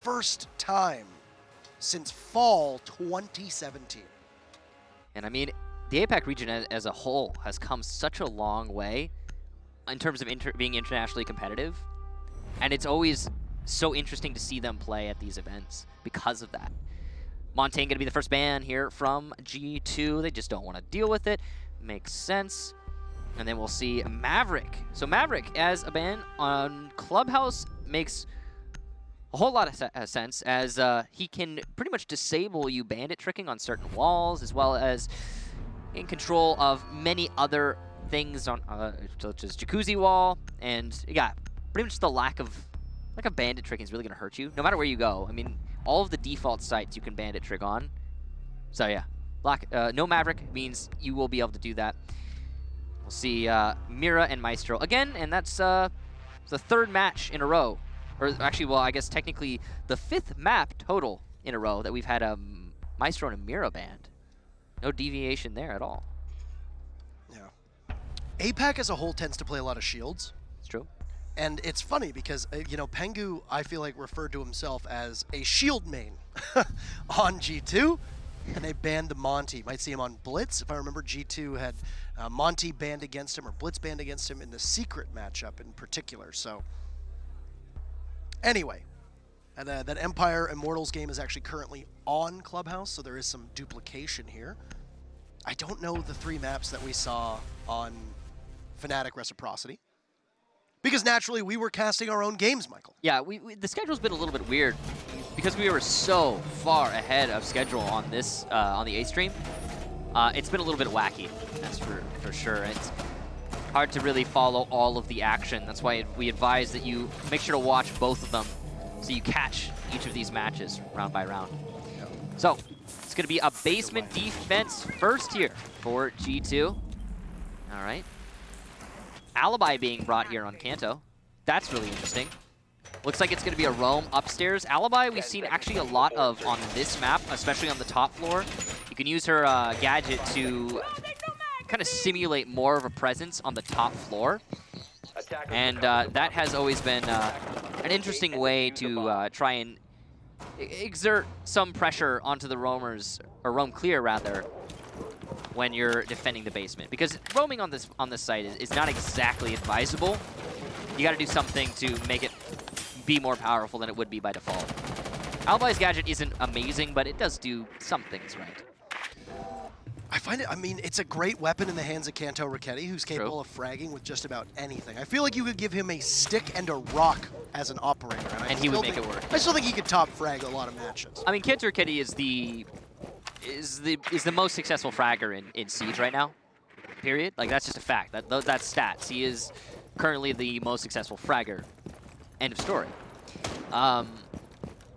first time since fall 2017. And I mean, the APAC region as a whole has come such a long way in terms of being internationally competitive. And it's always so interesting to see them play at these events because of that. Montaigne going to be the first ban here from G2. They just don't want to deal with it. Makes sense. And then we'll see Maverick. So Maverick as a ban on Clubhouse makes a whole lot of sense, as he can pretty much disable you bandit tricking on certain walls, as well as in control of many other things on such as Jacuzzi wall. And yeah, pretty much the lack of bandit tricking is really going to hurt you no matter where you go. I mean, all of the default sites you can bandit trick on. So yeah, no Maverick means you will be able to do that. We'll see Mira and Maestro again, and that's the third match in a row. Or actually, well, I guess technically the 5th map total in a row that we've had a Maestro and a Mira banned. No deviation there at all. Yeah. APAC as a whole tends to play a lot of shields. It's true. And it's funny because, you know, Pengu, I feel like, referred to himself as a shield main on G2, and they banned the Monty. Might see him on Blitz. If I remember, G2 had Monty banned against him, or Blitz banned against him in the secret matchup in particular. So anyway, that Empire Immortals game is actually currently on Clubhouse, so there is some duplication here. I don't know the 3 maps that we saw on Fnatic Reciprocity, because naturally we were casting our own games, Michael. Yeah, the schedule's been a little bit weird because we were so far ahead of schedule on this on the A stream. It's been a little bit wacky, that's for sure. It's hard to really follow all of the action. That's why we advise that you make sure to watch both of them so you catch each of these matches round by round. Yep. So it's going to be a basement defense first here for G2. All right. Alibi being brought here on Kanto. That's really interesting. Looks like it's going to be a roam upstairs. Alibi we've seen actually a lot of on this map, especially on the top floor. You can use her gadget to kind of simulate more of a presence on the top floor. And that has always been an interesting way to try and exert some pressure onto the roamers, or roam clear rather, when you're defending the basement. Because roaming on this site is not exactly advisable. You got to do something to make it be more powerful than it would be by default. Alibi's gadget isn't amazing, but it does do some things right. I find it, I mean, it's a great weapon in the hands of Kanto Raketti, who's capable of fragging with just about anything. I feel like you could give him a stick and a rock as an operator. And he would make it work. I still think he could top frag a lot that matches. I mean, Kanto Raketti is the most successful fragger in Siege right now, period. Like, that's just a fact. That's stats. He is currently the most successful fragger. End of story.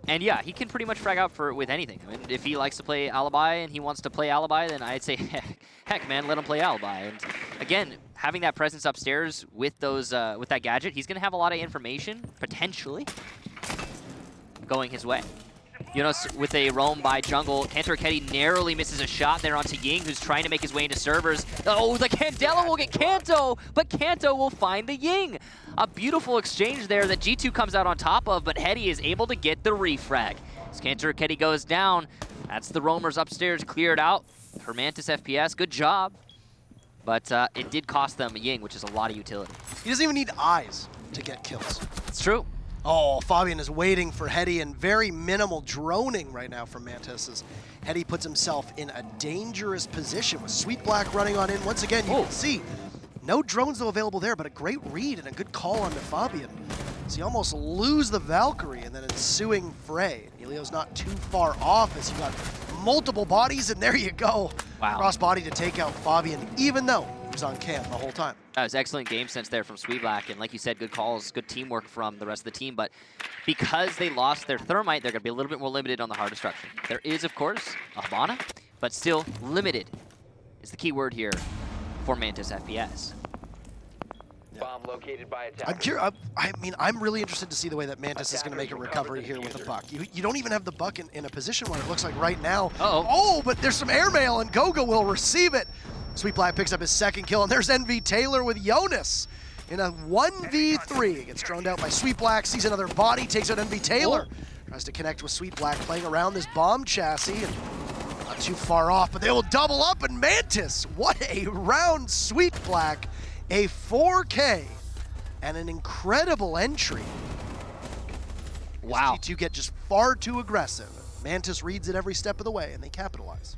And yeah, he can pretty much frag out with anything. I mean, if he likes to play Alibi and he wants to play Alibi, then I'd say, heck man, let him play Alibi. And again, having that presence upstairs with with that gadget, he's going to have a lot of information, potentially, going his way. You know, with a roam by jungle, Kanto Raketti narrowly misses a shot there onto Ying, who's trying to make his way into servers. Oh, the Candela will get Kanto, but Kanto will find the Ying. A beautiful exchange there that G2 comes out on top of, but Hetty is able to get the refrag. As Kanto Raketti goes down, that's the roamers upstairs cleared out. Her Mantis FPS, good job. But it did cost them a Ying, which is a lot of utility. He doesn't even need eyes to get kills. It's true. Oh, Fabian is waiting for Hetty, and very minimal droning right now from Mantis as Hetty puts himself in a dangerous position with Sweet Black running on in. Once again, you can see no drones though available there, but a great read and a good call onto Fabian. So you almost lose the Valkyrie and then ensuing fray. Elio's not too far off as you got multiple bodies, and there you go. Wow. Cross body to take out Fabian, even though he was on camp the whole time. That was excellent game sense there from Sweet Black, and like you said, good calls, good teamwork from the rest of the team, but because they lost their Thermite, they're going to be a little bit more limited on the hard destruction. There is, of course, a Habana, but still limited is the key word here for Mantis FPS. Bomb located by attack. I'm really interested to see the way that Mantis is going to make a recovery here with the buck. You don't even have the buck in a position where it looks like right now. Oh, but there's some airmail, and Goga will receive it. Sweet Black picks up his second kill, and there's NV Taylor with Jonas in a 1v3. Gets droned out by Sweet Black, sees another body, takes out NV Taylor. Tries to connect with Sweet Black, playing around this bomb chassis, and not too far off, but they will double up, and Mantis, what a round, Sweet Black, a 4K, and an incredible entry. Wow. G2 get just far too aggressive. Mantis reads it every step of the way, and they capitalize.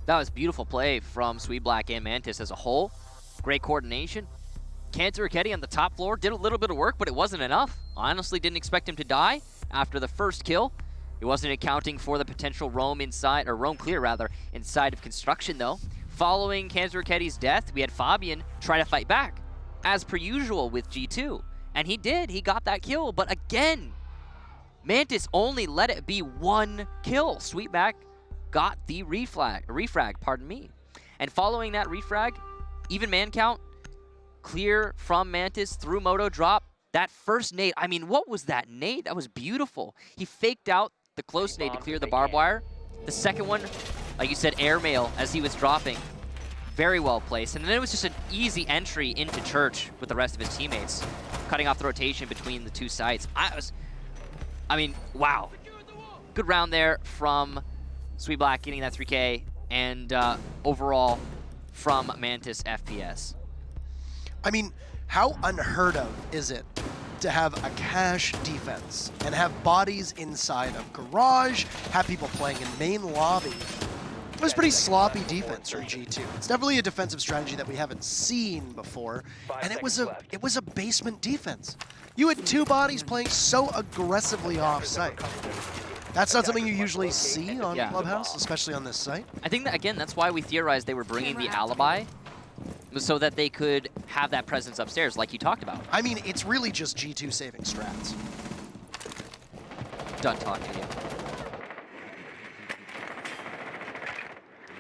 That was beautiful play from Sweet Black and Mantis as a whole. Great coordination. Cancer Raketti on the top floor did a little bit of work, but it wasn't enough. Honestly, didn't expect him to die after the first kill. He wasn't accounting for the potential roam inside, or roam clear rather, inside of construction though. Following Cancer Raketti's death, we had Fabian try to fight back, as per usual with G2. And he did, he got that kill, but again, Mantis only let it be one kill. Sweetback got the refrag, pardon me. And following that refrag, even man count, clear from Mantis through Moto drop. That first nade, I mean, what was that nade? That was beautiful. He faked out the close nade to clear the barbed wire. The second one, like you said, airmail as he was dropping. Very well placed. And then it was just an easy entry into Church with the rest of his teammates, cutting off the rotation between the two sites. I mean, wow. Good round there from Sweet Black getting that 3K, and overall from Mantis FPS. I mean, how unheard of is it to have a cash defense and have bodies inside of garage, have people playing in main lobby? It was pretty sloppy defense from G2. It's definitely a defensive strategy that we haven't seen before, and it was a basement defense. You had two bodies playing so aggressively off-site. That's not something you usually see on Clubhouse, especially on this site. I think that, again, that's why we theorized they were bringing the alibi, so that they could have that presence upstairs, like you talked about. I mean, it's really just G2 saving strats. Done talking to you.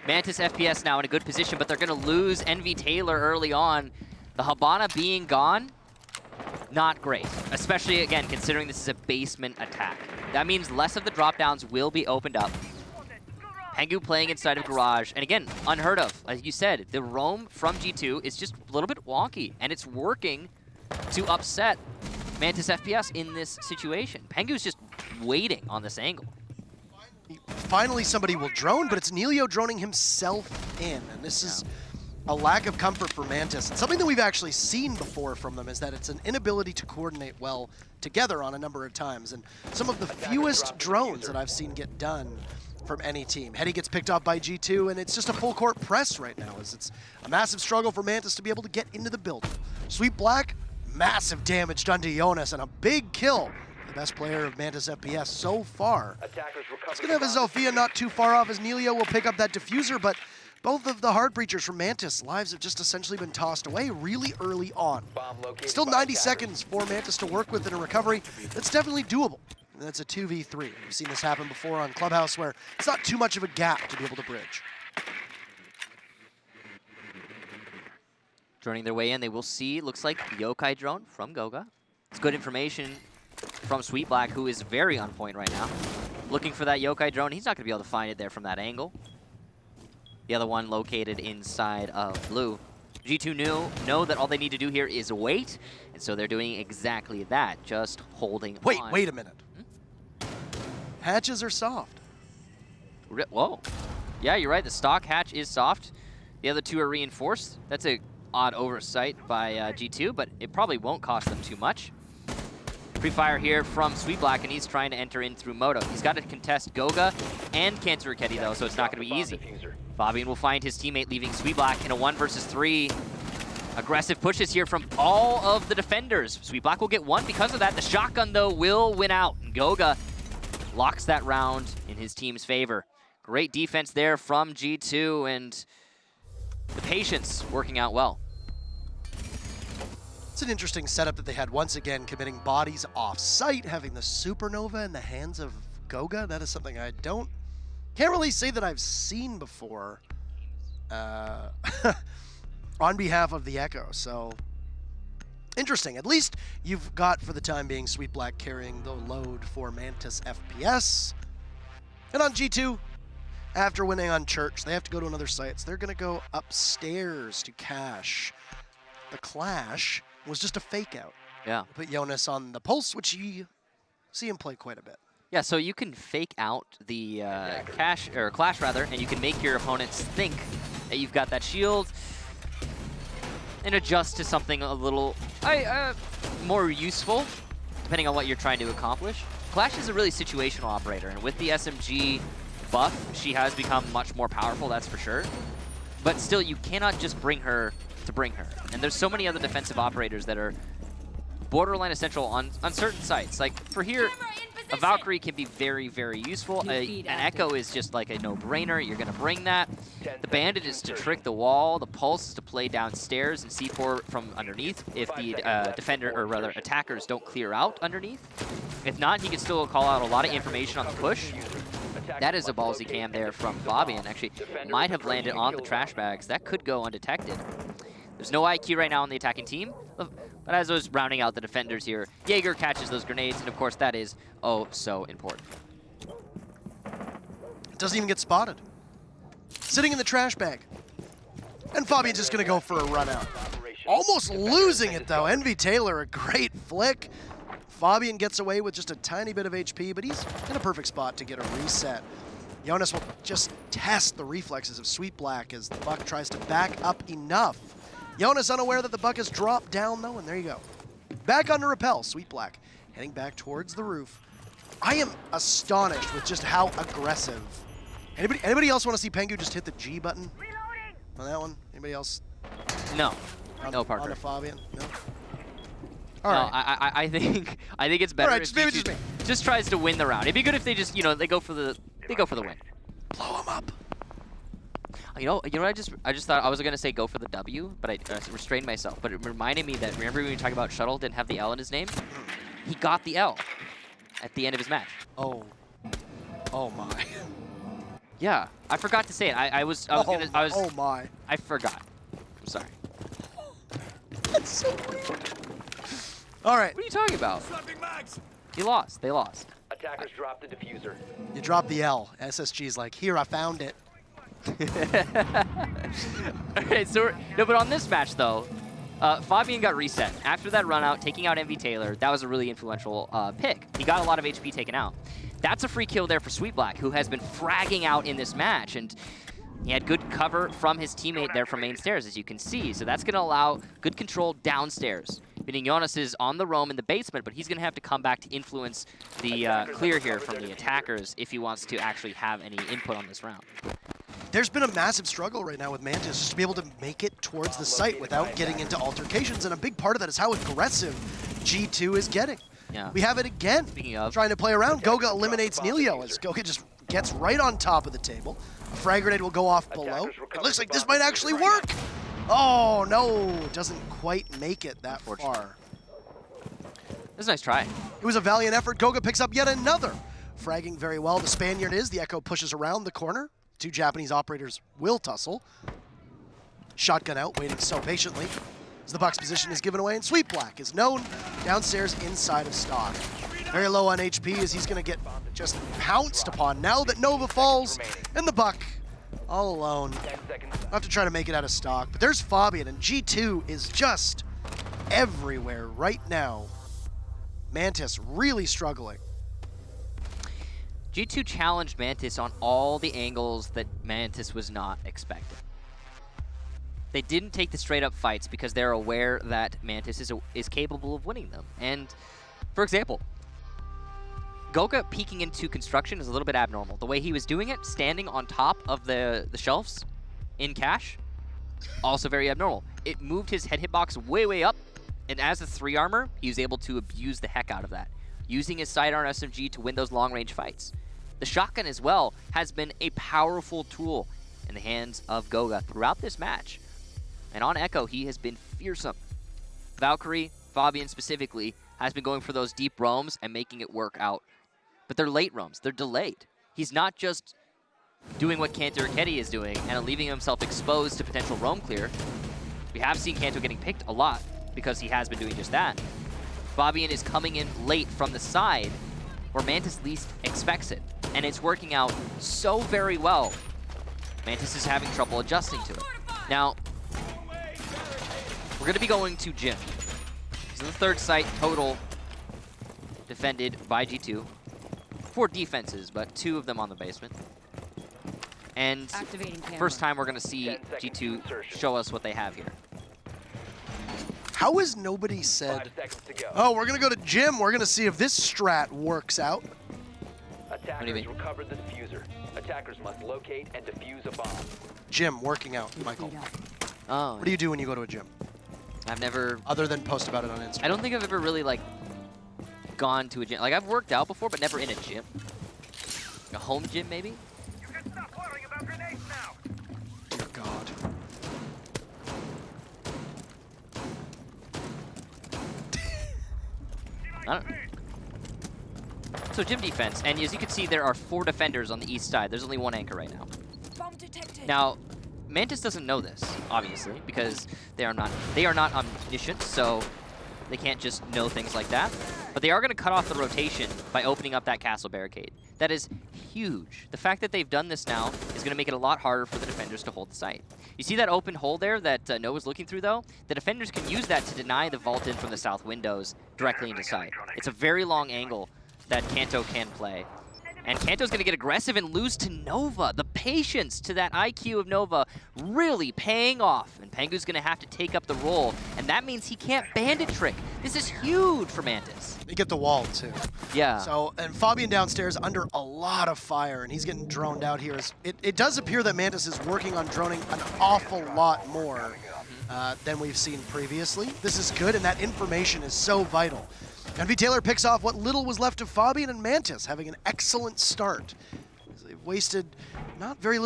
Mantis FPS now in a good position, but they're going to lose Envy Taylor early on. The Habana being gone, not great. Especially, again, considering this is a basement attack. That means less of the drop-downs will be opened up. Pengu playing inside of Garage, and again, unheard of. Like you said, the roam from G2 is just a little bit wonky, and it's working to upset Mantis FPS in this situation. Pengu's just waiting on this angle. Finally somebody will drone, but it's Nelio droning himself in, and this is a lack of comfort for Mantis. And something that we've actually seen before from them is that it's an inability to coordinate well together on a number of times, and some of the fewest drones that I've seen get done from any team. Hetty gets picked up by G2, and it's just a full court press right now, as it's a massive struggle for Mantis to be able to get into the building. Sweet Black, massive damage done to Jonas, and a big kill. The best player of Mantis FPS so far. He's gonna have a Zofia not too far off, as Nelio will pick up that diffuser, but both of the hard breachers from Mantis' lives have just essentially been tossed away really early on. Still 90 seconds for Mantis to work with in a recovery. That's definitely doable. And that's a 2v3. We've seen this happen before on Clubhouse, where it's not too much of a gap to be able to bridge. Droning their way in, they will see, looks like the Yokai drone from Goga. It's good information from Sweet Black, who is very on point right now. Looking for that Yokai drone. He's not going to be able to find it there from that angle. The other one located inside of Blue. G2 know that all they need to do here is wait, and so they're doing exactly that, just holding on. Wait a minute. Hatches are soft. Whoa. Yeah, you're right. The stock hatch is soft. The other two are reinforced. That's a odd oversight by G2, but it probably won't cost them too much. Pre-fire here from Sweet Black, and he's trying to enter in through Moto. He's got to contest Goga and Cancer Raketti, though, so it's not going to be easy. Fabian will find his teammate, leaving Sweet Black in a 1 versus 3. Aggressive pushes here from all of the defenders. Sweet Black will get one because of that. The shotgun, though, will win out, and Goga locks that round in his team's favor. Great defense there from G2, and the patience working out well. It's an interesting setup that they had, once again committing bodies off-site, having the Supernova in the hands of Goga. That is something I can't really say that I've seen before on behalf of the Echo. So interesting. At least you've got, for the time being, Sweet Black carrying the load for Mantis FPS. And on G2, after winning on Church, they have to go to another site. So they're going to go upstairs to cash. The clash was just a fake out. Yeah. Put Jonas on the pulse, which you see him play quite a bit. Yeah, so you can fake out the clash rather, and you can make your opponents think that you've got that shield and adjust to something a little more useful, depending on what you're trying to accomplish. Clash is a really situational operator, and with the SMG buff, she has become much more powerful, that's for sure. But still, you cannot just bring her to bring her. And there's so many other defensive operators that are borderline essential on certain sites. Like, for here, a Valkyrie can be very, very useful. An Echo is just like a no-brainer. You're going to bring that. The Bandit is to trick the wall. The Pulse is to play downstairs and C4 from underneath if the defender, or rather attackers, don't clear out underneath. If not, he can still call out a lot of information on the push. That is a ballsy cam there from Fabian. Actually, might have landed on the trash bags. That could go undetected. There's no IQ right now on the attacking team. But as I was rounding out the defenders here, Jaeger catches those grenades, and of course that is oh so important. Doesn't even get spotted. Sitting in the trash bag. And Fabian's just going to go for a run out. Almost losing it though. Envy Taylor, a great flick. Fabian gets away with just a tiny bit of HP, but he's in a perfect spot to get a reset. Jonas will just test the reflexes of Sweet Black as the Buck tries to back up enough. Jonas unaware that the Buck has dropped down though, and there you go. Back on to repel, Sweet Black heading back towards the roof. I am astonished with just how aggressive. Anybody else want to see Pengu just hit the G button on that one? Anybody else? No. No, Parker. On to Fabian? No? All right. I think it's better if maybe G2 just tries to win the round. It'd be good if they just, they go for the win. Blow him up. You know what I just thought I was gonna say go for the W, but I restrained myself. But it reminded me that, remember when we were talking about Shuttle didn't have the L in his name? He got the L at the end of his match. Oh my. Yeah, I forgot to say it. Oh my. I forgot. I'm sorry. That's so weird. All right. What are you talking about? He lost. They lost. Attackers dropped the diffuser. You drop the L. SSG's like, here, I found it. Okay, so but on this match though, Fabian got reset after that run out, taking out Envy Taylor. That was a really influential pick. He got a lot of HP taken out. That's a free kill there for Sweet Black, who has been fragging out in this match, and he had good cover from his teammate there from main stairs, as you can see. So that's going to allow good control downstairs. Meaning Jonas is on the roam in the basement, but he's going to have to come back to influence the clear here from the attackers if he wants to actually have any input on this round. There's been a massive struggle right now with Mantis just to be able to make it towards the site without getting into altercations, and a big part of that is how aggressive G2 is getting. Yeah. We have it again. Speaking of, trying to play around, Goga eliminates Nelio as Goga just gets right on top of the table. A frag grenade will go off below. It looks like this might actually work. Oh no, doesn't quite make it that far. That's a nice try. It was a valiant effort. Goga picks up yet another. Fragging very well. The Spaniard is. The Echo pushes around the corner. Two Japanese operators will tussle. Shotgun out, waiting so patiently as the Buck's position is given away, and Sweet Black is known downstairs inside of stock. Very low on HP as he's going to get just pounced upon now that Nova falls, and the Buck all alone. I'll have to try to make it out of stock, but there's Fabian, and G2 is just everywhere right now. Mantis really struggling. G2 challenged Mantis on all the angles that Mantis was not expecting. They didn't take the straight-up fights because they're aware that Mantis is capable of winning them. And, for example, Goga peeking into construction is a little bit abnormal. The way he was doing it, standing on top of the shelves in cash, also very abnormal. It moved his head hitbox way, way up, and as a 3 armor, he was able to abuse the heck out of that, using his sidearm SMG to win those long-range fights. The shotgun as well has been a powerful tool in the hands of Goga throughout this match. And on Echo, he has been fearsome. Valkyrie, Fabian specifically, has been going for those deep roams and making it work out. But they're late roams, they're delayed. He's not just doing what Kanto or Ketty is doing and leaving himself exposed to potential roam clear. We have seen Kanto getting picked a lot because he has been doing just that. Fabian is coming in late from the side where Mantis least expects it. And it's working out so very well. Mantis is having trouble adjusting to it. Now, we're going to be going to Jim. This is the third site total defended by G2. 4 defenses, but 2 of them on the basement. And first time we're going to see G2 show us what they have here. How has nobody said, 5 seconds to go. oh, we're going to go to gym. We're going to see if this strat works out. Attackers recovered the diffuser. Attackers must locate and defuse a bomb. Gym, working out, Michael. Oh. What do you do when you go to a gym? I've never... Other than post about it on Instagram. I don't think I've ever really, like, gone to a gym. Like, I've worked out before, but never in a gym. A home gym, maybe? You can stop worrying about grenades now. Dear God. I don't know. So gym defense, and as you can see, there are 4 defenders on the east side. There's only 1 anchor right now. Bomb detected. Now, Mantis doesn't know this, obviously, because they are not omniscient, so they can't just know things like that. But they are going to cut off the rotation by opening up that castle barricade. That is huge. The fact that they've done this now is going to make it a lot harder for the defenders to hold the site. You see that open hole there that Noah's looking through, though? The defenders can use that to deny the vault in from the south windows directly into site. It's a very long angle that Kanto can play. And Kanto's going to get aggressive and lose to Nova. The patience to that IQ of Nova really paying off. And Pengu's going to have to take up the role. And that means he can't bandit trick. This is huge for Mantis. You get the wall, too. Yeah. So, and Fabian downstairs under a lot of fire, and he's getting droned out here. It does appear that Mantis is working on droning an awful lot more than we've seen previously. This is good, and that information is so vital. NV Taylor picks off what little was left of Fabian and Mantis, having an excellent start. They've wasted not very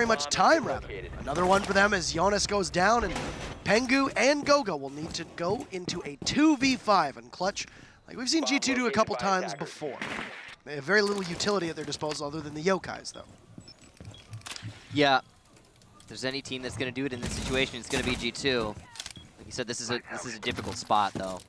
much time, rather. Another one for them as Jonas goes down, and Pengu and Goga will need to go into a 2v5 and clutch, like we've seen G2 do a couple times before. They have very little utility at their disposal other than the Yokais, though. Yeah. If there's any team that's going to do it in this situation, it's going to be G2. Like you said, this is a difficult spot, though.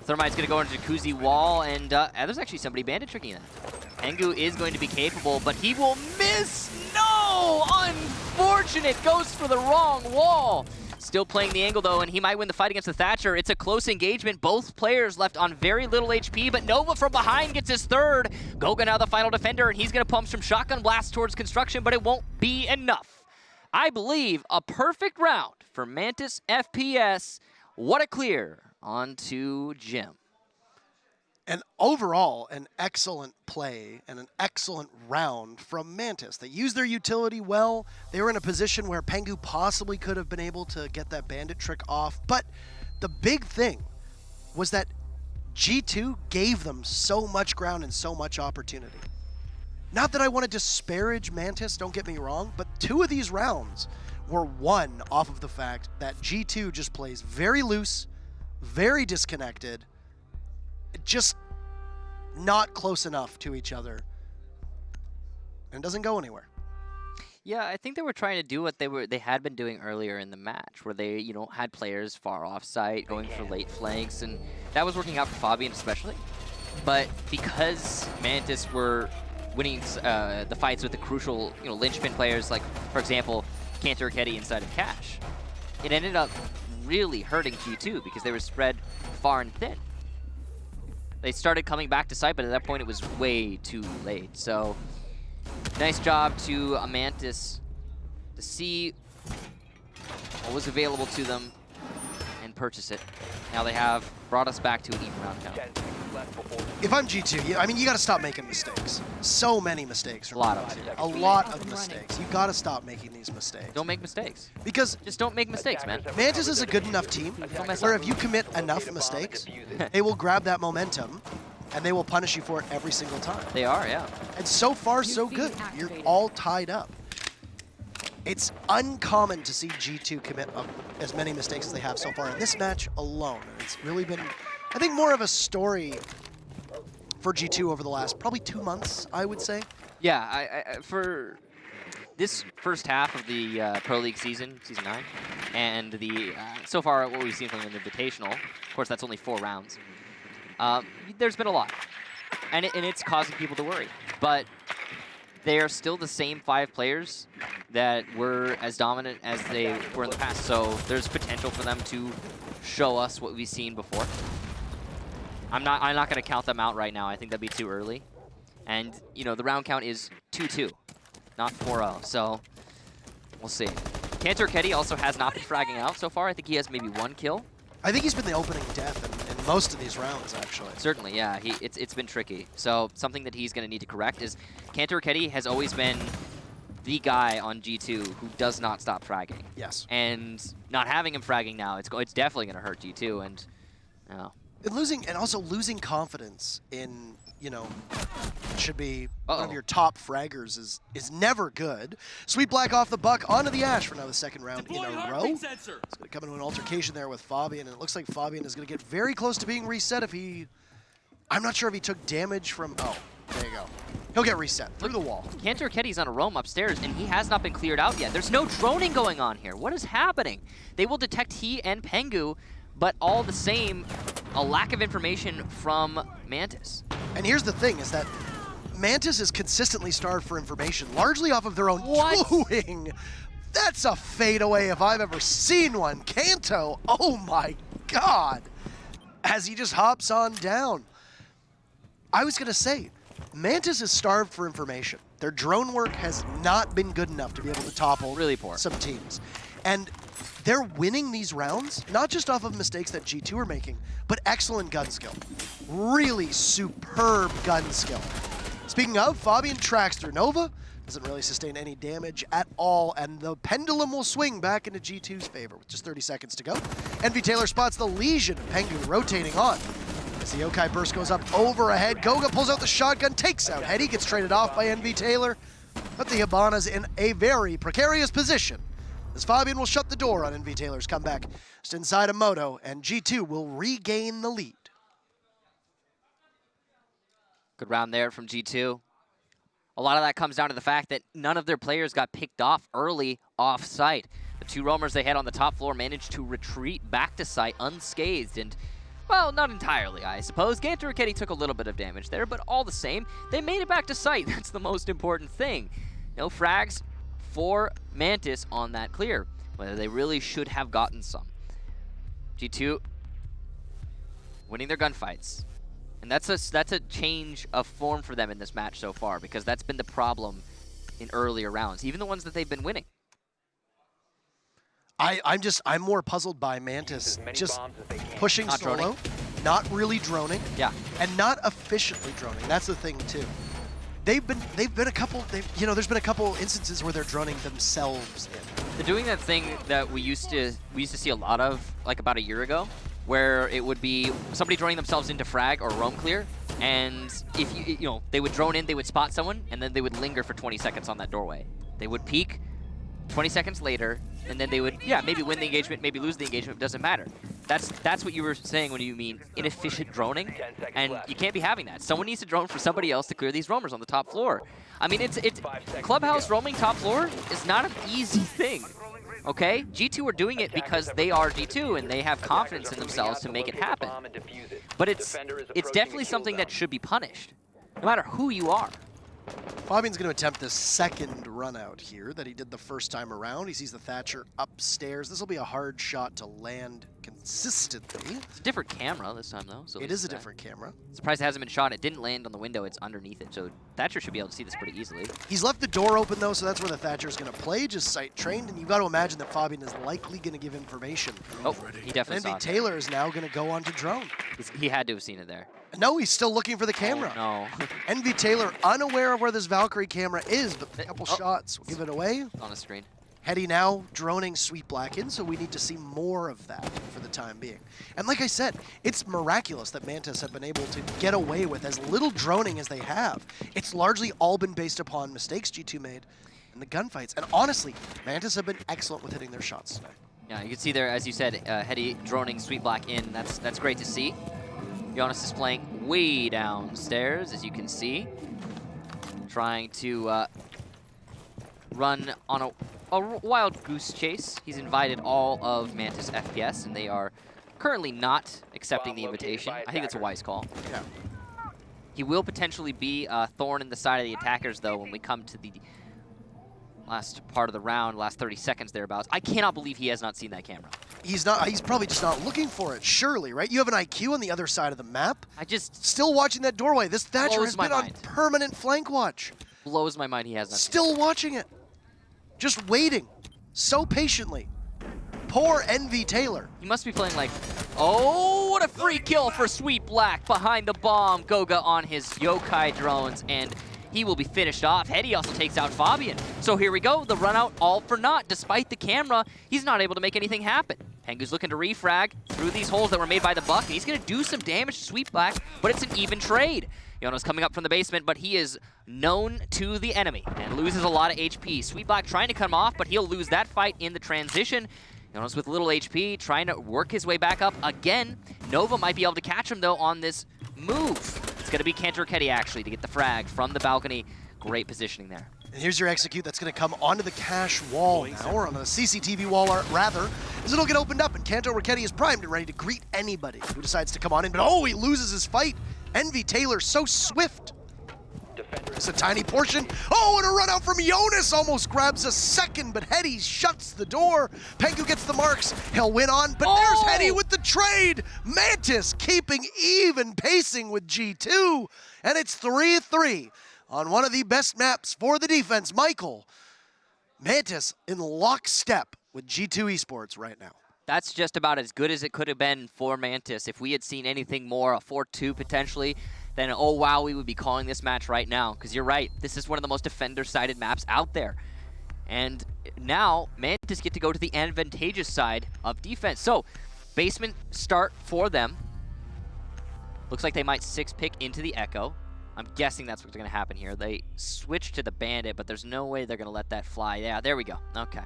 Thermite's going to go into Jacuzzi wall, and there's actually somebody bandit tricking that. Pengu is going to be capable, but he will miss. No! Unfortunate. Goes for the wrong wall. Still playing the angle, though, and he might win the fight against the Thatcher. It's a close engagement. Both players left on very little HP, but Nova from behind gets his 3rd. Goga now the final defender, and he's going to pump some shotgun blasts towards construction, but it won't be enough. I believe a perfect round for Mantis FPS. What a clear. On to Jim. And overall, an excellent play and an excellent round from Mantis. They used their utility well. They were in a position where Pengu possibly could have been able to get that bandit trick off. But the big thing was that G2 gave them so much ground and so much opportunity. Not that I want to disparage Mantis, don't get me wrong, but 2 of these rounds were won off of the fact that G2 just plays very loose, very disconnected, just not close enough to each other, and doesn't go anywhere. Yeah, I think they were trying to do what they had been doing earlier in the match, where they had players far off site going for late flanks, and that was working out for Fabian especially. But because Mantis were winning the fights with the crucial linchpin players, like for example Cantor Keddy inside of Cash, it ended up really hurting G2 because they were spread far and thin. They started coming back to site, but at that point it was way too late. So nice job to Mantis to see what was available to them and purchase it. Now they have brought us back to an even round count. If I'm G2, I mean, you got to stop making mistakes. So many mistakes. A lot of them. A lot of mistakes. You got to stop making these mistakes. Don't make mistakes. Because just don't make mistakes, man. Mantis is a good enough team where if you commit enough mistakes, they will grab that momentum and they will punish you for it every single time. They are, yeah. And so far, so good. You're all tied up. It's uncommon to see G2 commit as many mistakes as they have so far in this match alone. And it's really been, I think, more of a story for G2 over the last probably 2 months, I would say. Yeah, for this first half of the Pro League season 9, and the so far what we've seen from an Invitational, of course that's only 4 rounds, there's been a lot. And it's causing people to worry. But they are still the same 5 players that were as dominant as they were in the past. So there's potential for them to show us what we've seen before. I'm not going to count them out right now. I think that'd be too early. And, you know, the round count is 2-2, not 4-0. So we'll see. Cantor Ketty also has not been fragging out so far. I think he has maybe 1 kill. I think he's been the opening death in most of these rounds, actually. Certainly, yeah. It's been tricky. So something that he's going to need to correct is Cantor Ketty has always been the guy on G2 who does not stop fragging. Yes. And not having him fragging now, it's definitely going to hurt G2. And and also losing confidence in, you know, should be one of your top fraggers is never good. Sweet Black off the buck onto the Ash for now the second round in a row. It's going to come into an altercation there with Fabian, and it looks like Fabian is going to get very close to being reset if he... I'm not sure if he took damage from... Oh, there you go. He'll get reset through the wall. Cantor Ketty's on a roam upstairs, and he has not been cleared out yet. There's no droning going on here. What is happening? They will detect he and Pengu, but all the same, a lack of information from Mantis. And here's the thing, is that Mantis is consistently starved for information, largely off of their own doing. That's a fadeaway if I've ever seen one. Kanto, oh my god, as he just hops on down. I was going to say, Mantis is starved for information. Their drone work has not been good enough to be able to topple some teams. And they're winning these rounds, not just off of mistakes that G2 are making, but excellent gun skill. Really superb gun skill. Speaking of, Fabian tracks through Nova, doesn't really sustain any damage at all, and the pendulum will swing back into G2's favor with just 30 seconds to go. Envy Taylor spots the Legion of Pengu rotating on. As the Yokai burst goes up over ahead, Goga pulls out the shotgun, takes out Hetty, gets traded off by Envy Taylor, but the Hibana's in a very precarious position, as Fabian will shut the door on Envy Taylor's comeback just inside of Moto, and G2 will regain the lead. Good round there from G2. A lot of that comes down to the fact that none of their players got picked off early off site. The 2 roamers they had on the top floor managed to retreat back to site unscathed, and, well, not entirely, I suppose. Cantor Ketty took a little bit of damage there, but all the same, they made it back to site. That's the most important thing. No frags for Mantis on that clear, whether they really should have gotten some. G2 winning their gunfights. And that's a change of form for them in this match so far, because that's been the problem in earlier rounds, even the ones that they've been winning. I'm more puzzled by Mantis just pushing solo, not really droning, and not efficiently droning. That's the thing too. There's been a couple instances where they're droning themselves in. They're doing that thing that we used to see a lot of, like about a year ago, where it would be somebody droning themselves into frag or roam clear, and if they would drone in, they would spot someone, and then they would linger for 20 seconds on that doorway. They would peek 20 seconds later, and then they would, maybe win the engagement, maybe lose the engagement, it doesn't matter. That's what you were saying when you mean inefficient droning, and you can't be having that. Someone needs to drone for somebody else to clear these roamers on the top floor. I mean, it's Clubhouse roaming top floor is not an easy thing. Okay, G2 are doing it because they are G2 and they have confidence in themselves to make it happen. But it's definitely something that should be punished, no matter who you are. Fabian's going to attempt this second run out here that he did the first time around. He sees the Thatcher upstairs. This will be a hard shot to land consistently. It's a different camera this time, though. So it is a different camera. Surprised it hasn't been shot. It didn't land on the window. It's underneath it. So Thatcher should be able to see this pretty easily. He's left the door open, though, so that's where the Thatcher is going to play, just sight trained. And you've got to imagine that Fabian is likely going to give information. Oh, he definitely saw it. Taylor is now going to go on to drone. He had to have seen it there. No, he's still looking for the camera. Oh, no. Envy Taylor unaware of where this Valkyrie camera is, but a couple shots will give it away. On a screen. Hetty now droning Sweet Black in, so we need to see more of that for the time being. And like I said, it's miraculous that Mantis have been able to get away with as little droning as they have. It's largely all been based upon mistakes G2 made in the gunfights. And honestly, Mantis have been excellent with hitting their shots today. Yeah, you can see there, as you said, Hetty droning Sweet Black in. That's great to see. Giannis is playing way downstairs, as you can see. Trying to run on a wild goose chase. He's invited all of Mantis FPS, and they are currently not accepting the invitation. I think it's a wise call. Yeah. He will potentially be a thorn in the side of the attackers, though, when we come to the last part of the round, last 30 seconds thereabouts. I cannot believe he has not seen that camera. He's probably just not looking for it, surely, right? You have an IQ on the other side of the map. Still watching that doorway. This Thatcher has been on permanent flank watch. Blows my mind he has not Still watching it. Just waiting. So patiently. Poor Envy Taylor. He must be playing like, oh, what a free kill for Sweet Black behind the bomb. Goga on his yokai drones, and he will be finished off. Hetty also takes out Fabian. So here we go, the run out all for naught. Despite the camera, he's not able to make anything happen. Pengu's looking to refrag through these holes that were made by the Buck, and he's gonna do some damage to Sweet Black, but it's an even trade. Yono's coming up from the basement, but he is known to the enemy and loses a lot of HP. Sweet Black trying to come off, but he'll lose that fight in the transition. Yono's with little HP, trying to work his way back up again. Nova might be able to catch him, though, on this move. It's going to be Cantor-Ketty, actually, to get the frag from the balcony. Great positioning there. And here's your execute that's going to come onto the cache wall now, or on the CCTV wall, rather, as it'll get opened up, and Cantor-Ketty is primed and ready to greet anybody who decides to come on in. But, oh, he loses his fight. Envy Taylor, so swift. It's a tiny portion. Oh, and a run out from Jonas almost grabs a second, but Hetty shuts the door. Pengu gets the marks. He'll win on, but there's Hetty with the trade. Mantis keeping even pacing with G2, and it's 3-3 on one of the best maps for the defense. Michael, Mantis in lockstep with G2 Esports right now. That's just about as good as it could have been for Mantis. If we had seen anything more, a 4-2 potentially, then oh wow, we would be calling this match right now. Because you're right, this is one of the most defender-sided maps out there. And now, Mantis get to go to the advantageous side of defense. So, basement start for them. Looks like they might 6-pick into the Echo. I'm guessing that's what's going to happen here. They switch to the Bandit, but there's no way they're going to let that fly. Yeah, there we go. Okay.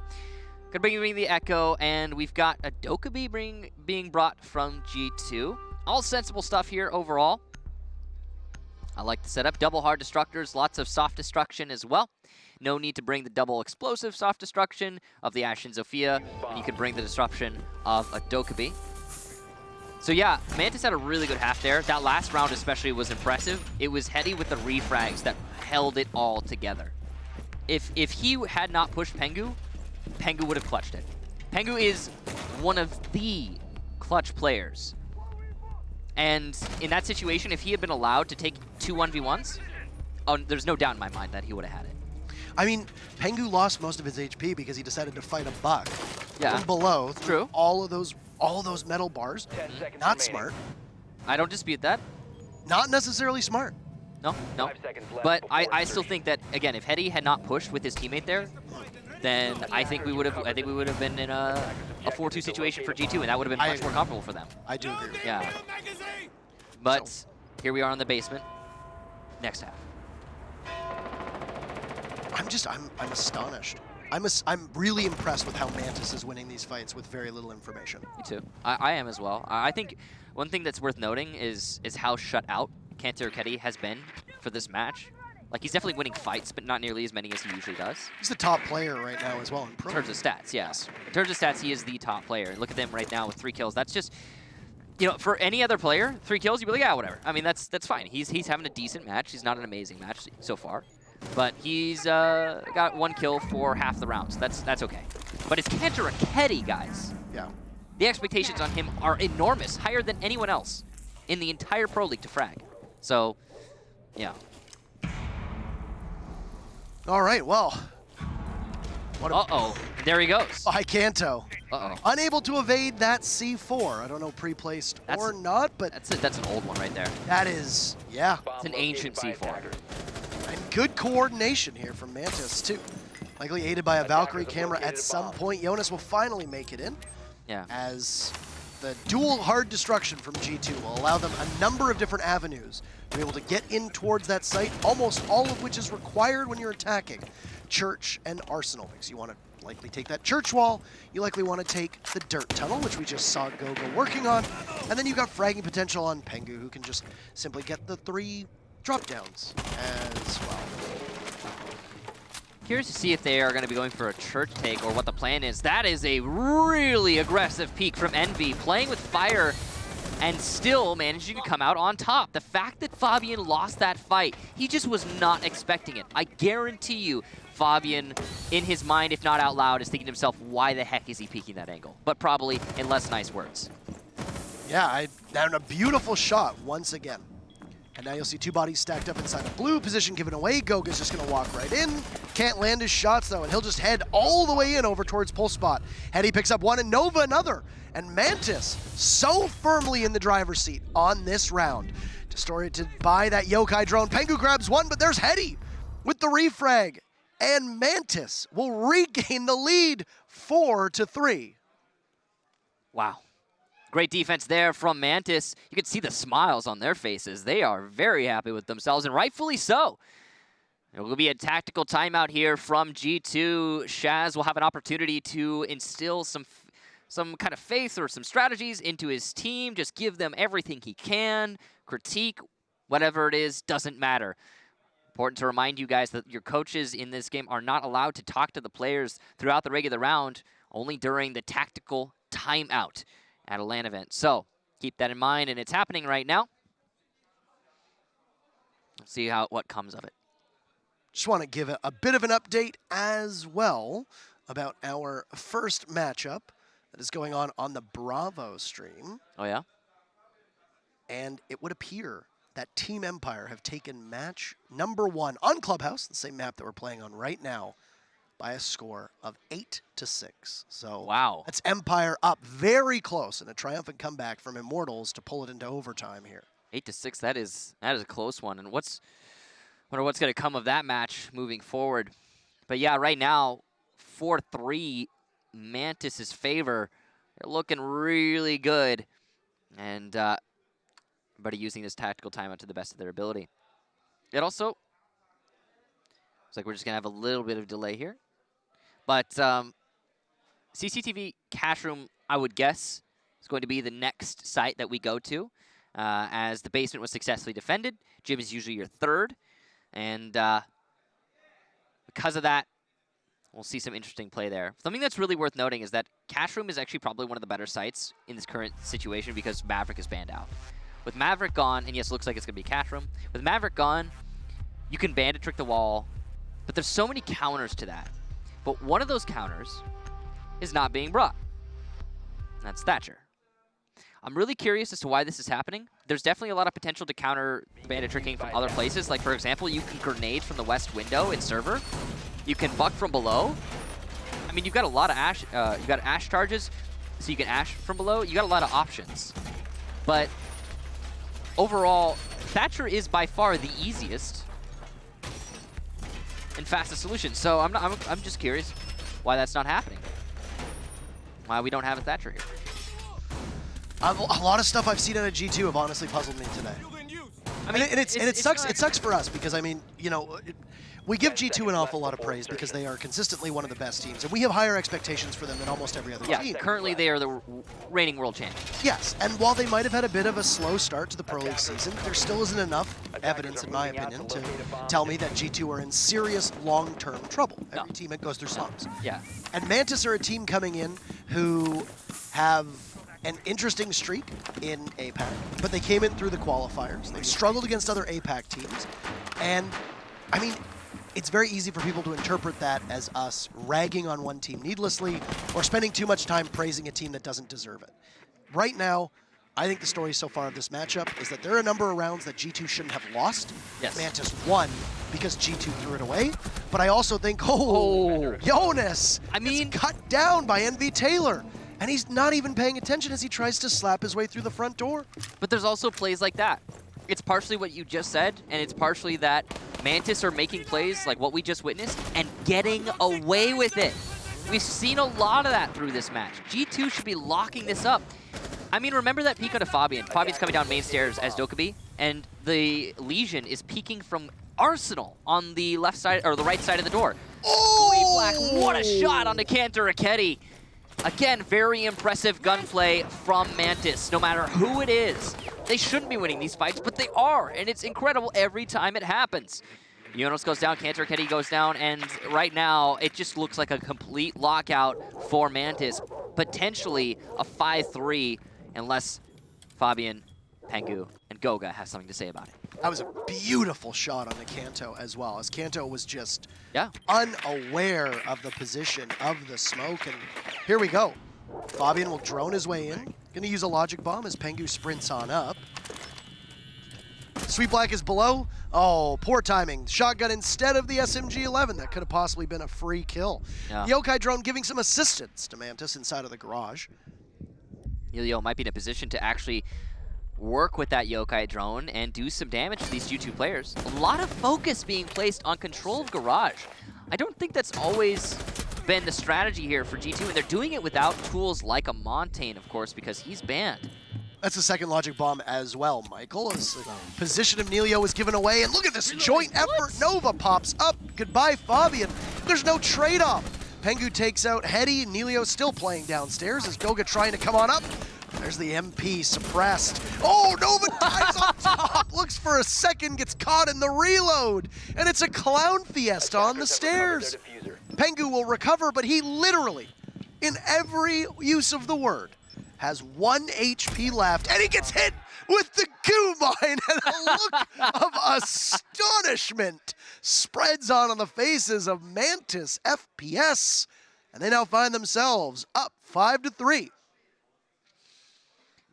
Gonna bring the Echo, and we've got a Dokkaebi being brought from G2. All sensible stuff here overall. I like the setup. Double hard destructors, lots of soft destruction as well. No need to bring the double explosive soft destruction of the Ashen Zofia, and you can bring the disruption of a Dokkaebi. So yeah, Mantis had a really good half there. That last round especially was impressive. It was Hetty with the refrags that held it all together. If he had not pushed Pengu, Pengu would have clutched it. Pengu is one of the clutch players. And in that situation, if he had been allowed to take 2 1v1s, there's no doubt in my mind that he would have had it. I mean, Pengu lost most of his HP because he decided to fight a Buck from below. True. All of those metal bars. Not smart. I don't dispute that. Not necessarily smart. No. But I still think that, again, if Hetty had not pushed with his teammate there, then I think we would have been in a 4-2 situation for G2, and that would have been much more comfortable for them. I do agree. Yeah. But here we are in the basement. Next half. I'm astonished. I'm really impressed with how Mantis is winning these fights with very little information. Me too. I am as well. I think one thing that's worth noting is how shut out Cantor-Ketty has been for this match. Like, he's definitely winning fights, but not nearly as many as he usually does. He's the top player right now as well in pro. In terms of stats, yes. In terms of stats, he is the top player. Look at them right now with 3 kills. That's just, you know, for any other player, 3 kills, you'd be like, yeah, whatever. I mean, that's fine. He's having a decent match. He's not an amazing match so far, but he's got 1 kill for half the rounds. That's okay. But it's Cantor-Ketty, guys. Yeah. The expectations on him are enormous, higher than anyone else in the entire Pro League to frag. So, yeah. All right, well. Uh-oh, there he goes. By Canto. Uh-oh. Unable to evade that C4. I don't know, pre-placed or not, but... That's an old one right there. That is, yeah. It's an ancient C4. And good coordination here from Mantis, too. Likely aided by a Valkyrie camera at some point. Jonas will finally make it in. Yeah. As the dual hard destruction from G2 will allow them a number of different avenues to be able to get in towards that site, almost all of which is required when you're attacking Church and Arsenal, because you want to likely take that church wall, you likely want to take the dirt tunnel, which we just saw Goga working on, and then you've got fragging potential on Pengu, who can just simply get the 3 drop downs as well. Curious to see if they are going to be going for a church take or what the plan is. That is a really aggressive peek from Envy, playing with fire and still managing to come out on top. The fact that Fabian lost that fight, he just was not expecting it. I guarantee you, Fabian, in his mind, if not out loud, is thinking to himself, why the heck is he peeking that angle? But probably in less nice words. Yeah, and a beautiful shot once again. And now you'll see two bodies stacked up inside a blue position given away. Goga's just going to walk right in. Can't land his shots, though, and he'll just head all the way in over towards Pulse Spot. Heady picks up one, and Nova another. And Mantis so firmly in the driver's seat on this round. Distorted by that Yokai drone. Pengu grabs one, but there's Heady with the refrag. And Mantis will regain the lead 4-3. Wow. Great defense there from Mantis. You can see the smiles on their faces. They are very happy with themselves, and rightfully so. It will be a tactical timeout here from G2. Shaz will have an opportunity to instill some kind of faith or some strategies into his team. Just give them everything he can. Critique, whatever it is, doesn't matter. Important to remind you guys that your coaches in this game are not allowed to talk to the players throughout the regular round, only during the tactical timeout at a LAN event. So keep that in mind, and it's happening right now. Let's see what comes of it. Just want to give a bit of an update as well about our first matchup that is going on the Bravo stream. Oh, yeah? And it would appear that Team Empire have taken match number 1 on Clubhouse, the same map that we're playing on right now, by a score of 8-6. So wow, that's Empire up very close in a triumphant comeback from Immortals to pull it into overtime here. 8-6. That is a close one. And wonder what's going to come of that match moving forward. But yeah, right now 4-3 Mantis' favor. They're looking really good, and everybody using this tactical timeout to the best of their ability. It also looks like we're just gonna have a little bit of delay here. But CCTV Cash Room, I would guess, is going to be the next site that we go to, as the basement was successfully defended. Gym is usually your third, and because of that, we'll see some interesting play there. Something that's really worth noting is that Cash Room is actually probably one of the better sites in this current situation because Maverick is banned out. With Maverick gone, and yes, it looks like it's going to be Cash Room. With Maverick gone, you can bandit trick the wall, but there's so many counters to that. But one of those counters is not being brought. And that's Thatcher. I'm really curious as to why this is happening. There's definitely a lot of potential to counter bandit tricking from other places. Like, for example, you can grenade from the west window in server. You can buck from below. I mean, you've got a lot of ash. You've got ash charges, so you can ash from below. You got a lot of options. But overall, Thatcher is by far the easiest and fastest solution. So I'm just curious why that's not happening. Why we don't have a Thatcher here. A lot of stuff I've seen out of G2 have honestly puzzled me today. I mean, and it sucks for us because, I mean, you know, we give G2 an awful lot of praise because they are consistently one of the best teams, and we have higher expectations for them than almost every other team. Yeah, currently they are the reigning world champions. Yes, and while they might have had a bit of a slow start to the Pro League season, there still isn't enough evidence, in my opinion, to tell me that G2 are in serious long-term trouble. Every team goes through slumps. Yeah. And Mantis are a team coming in who have an interesting streak in APAC, but they came in through the qualifiers. They've struggled against other APAC teams, and I mean, it's very easy for people to interpret that as us ragging on one team needlessly or spending too much time praising a team that doesn't deserve it. Right now, I think the story so far of this matchup is that there are a number of rounds that G2 shouldn't have lost. Yes. Mantis won because G2 threw it away. But I also think, Jonas is cut down by NV Taylor. And he's not even paying attention as he tries to slap his way through the front door. But there's also plays like that. It's partially what you just said, and it's partially that Mantis are making plays like what we just witnessed and getting away with it. We've seen a lot of that through this match. G2 should be locking this up. I mean, remember that peek onto Fabian. Fabian's coming down main stairs as Dokkaebi, and the Legion is peeking from Arsenal on the left side, or the right side of the door. Oh! Black, what a shot onto Cantor Raketti. Again, very impressive gunplay from Mantis, no matter who it is. They shouldn't be winning these fights, but they are, and it's incredible every time it happens. Jonas goes down, Cantor Raketti goes down, and right now, it just looks like a complete lockout for Mantis. Potentially a 5-3, unless Fabian, Pengu, and Goga have something to say about it. That was a beautiful shot on the Kanto as well, as Kanto was just Yeah. unaware of the position of the smoke. And here we go. Fabian will drone his way in. Gonna use a logic bomb as Pengu sprints on up. Sweet Black is below. Oh, poor timing. Shotgun instead of the SMG-11. That could have possibly been a free kill. Yeah. Yokai drone giving some assistance to Mantis inside of the garage. Elio might be in a position to actually work with that Yokai drone and do some damage to these G2 players. A lot of focus being placed on control of garage. I don't think that's always been the strategy here for G2, and they're doing it without tools like a Montaigne, of course, because he's banned. That's the second logic bomb as well, Michael. As the position of Nelio was given away, and look at this joint effort. Nova pops up. Goodbye, Fabian. There's no trade-off. Pengu takes out Hedy. Nelio still playing downstairs as Goga trying to come on up. There's the MP suppressed. Oh, Nova dies on top. Looks for a second, gets caught in the reload. And it's a clown fiesta on the stairs. Pengu will recover, but he literally, in every use of the word, has 1 HP left, and he gets hit with the goo mine, and a look of astonishment spreads on the faces of Mantis FPS, and they now find themselves up 5-3.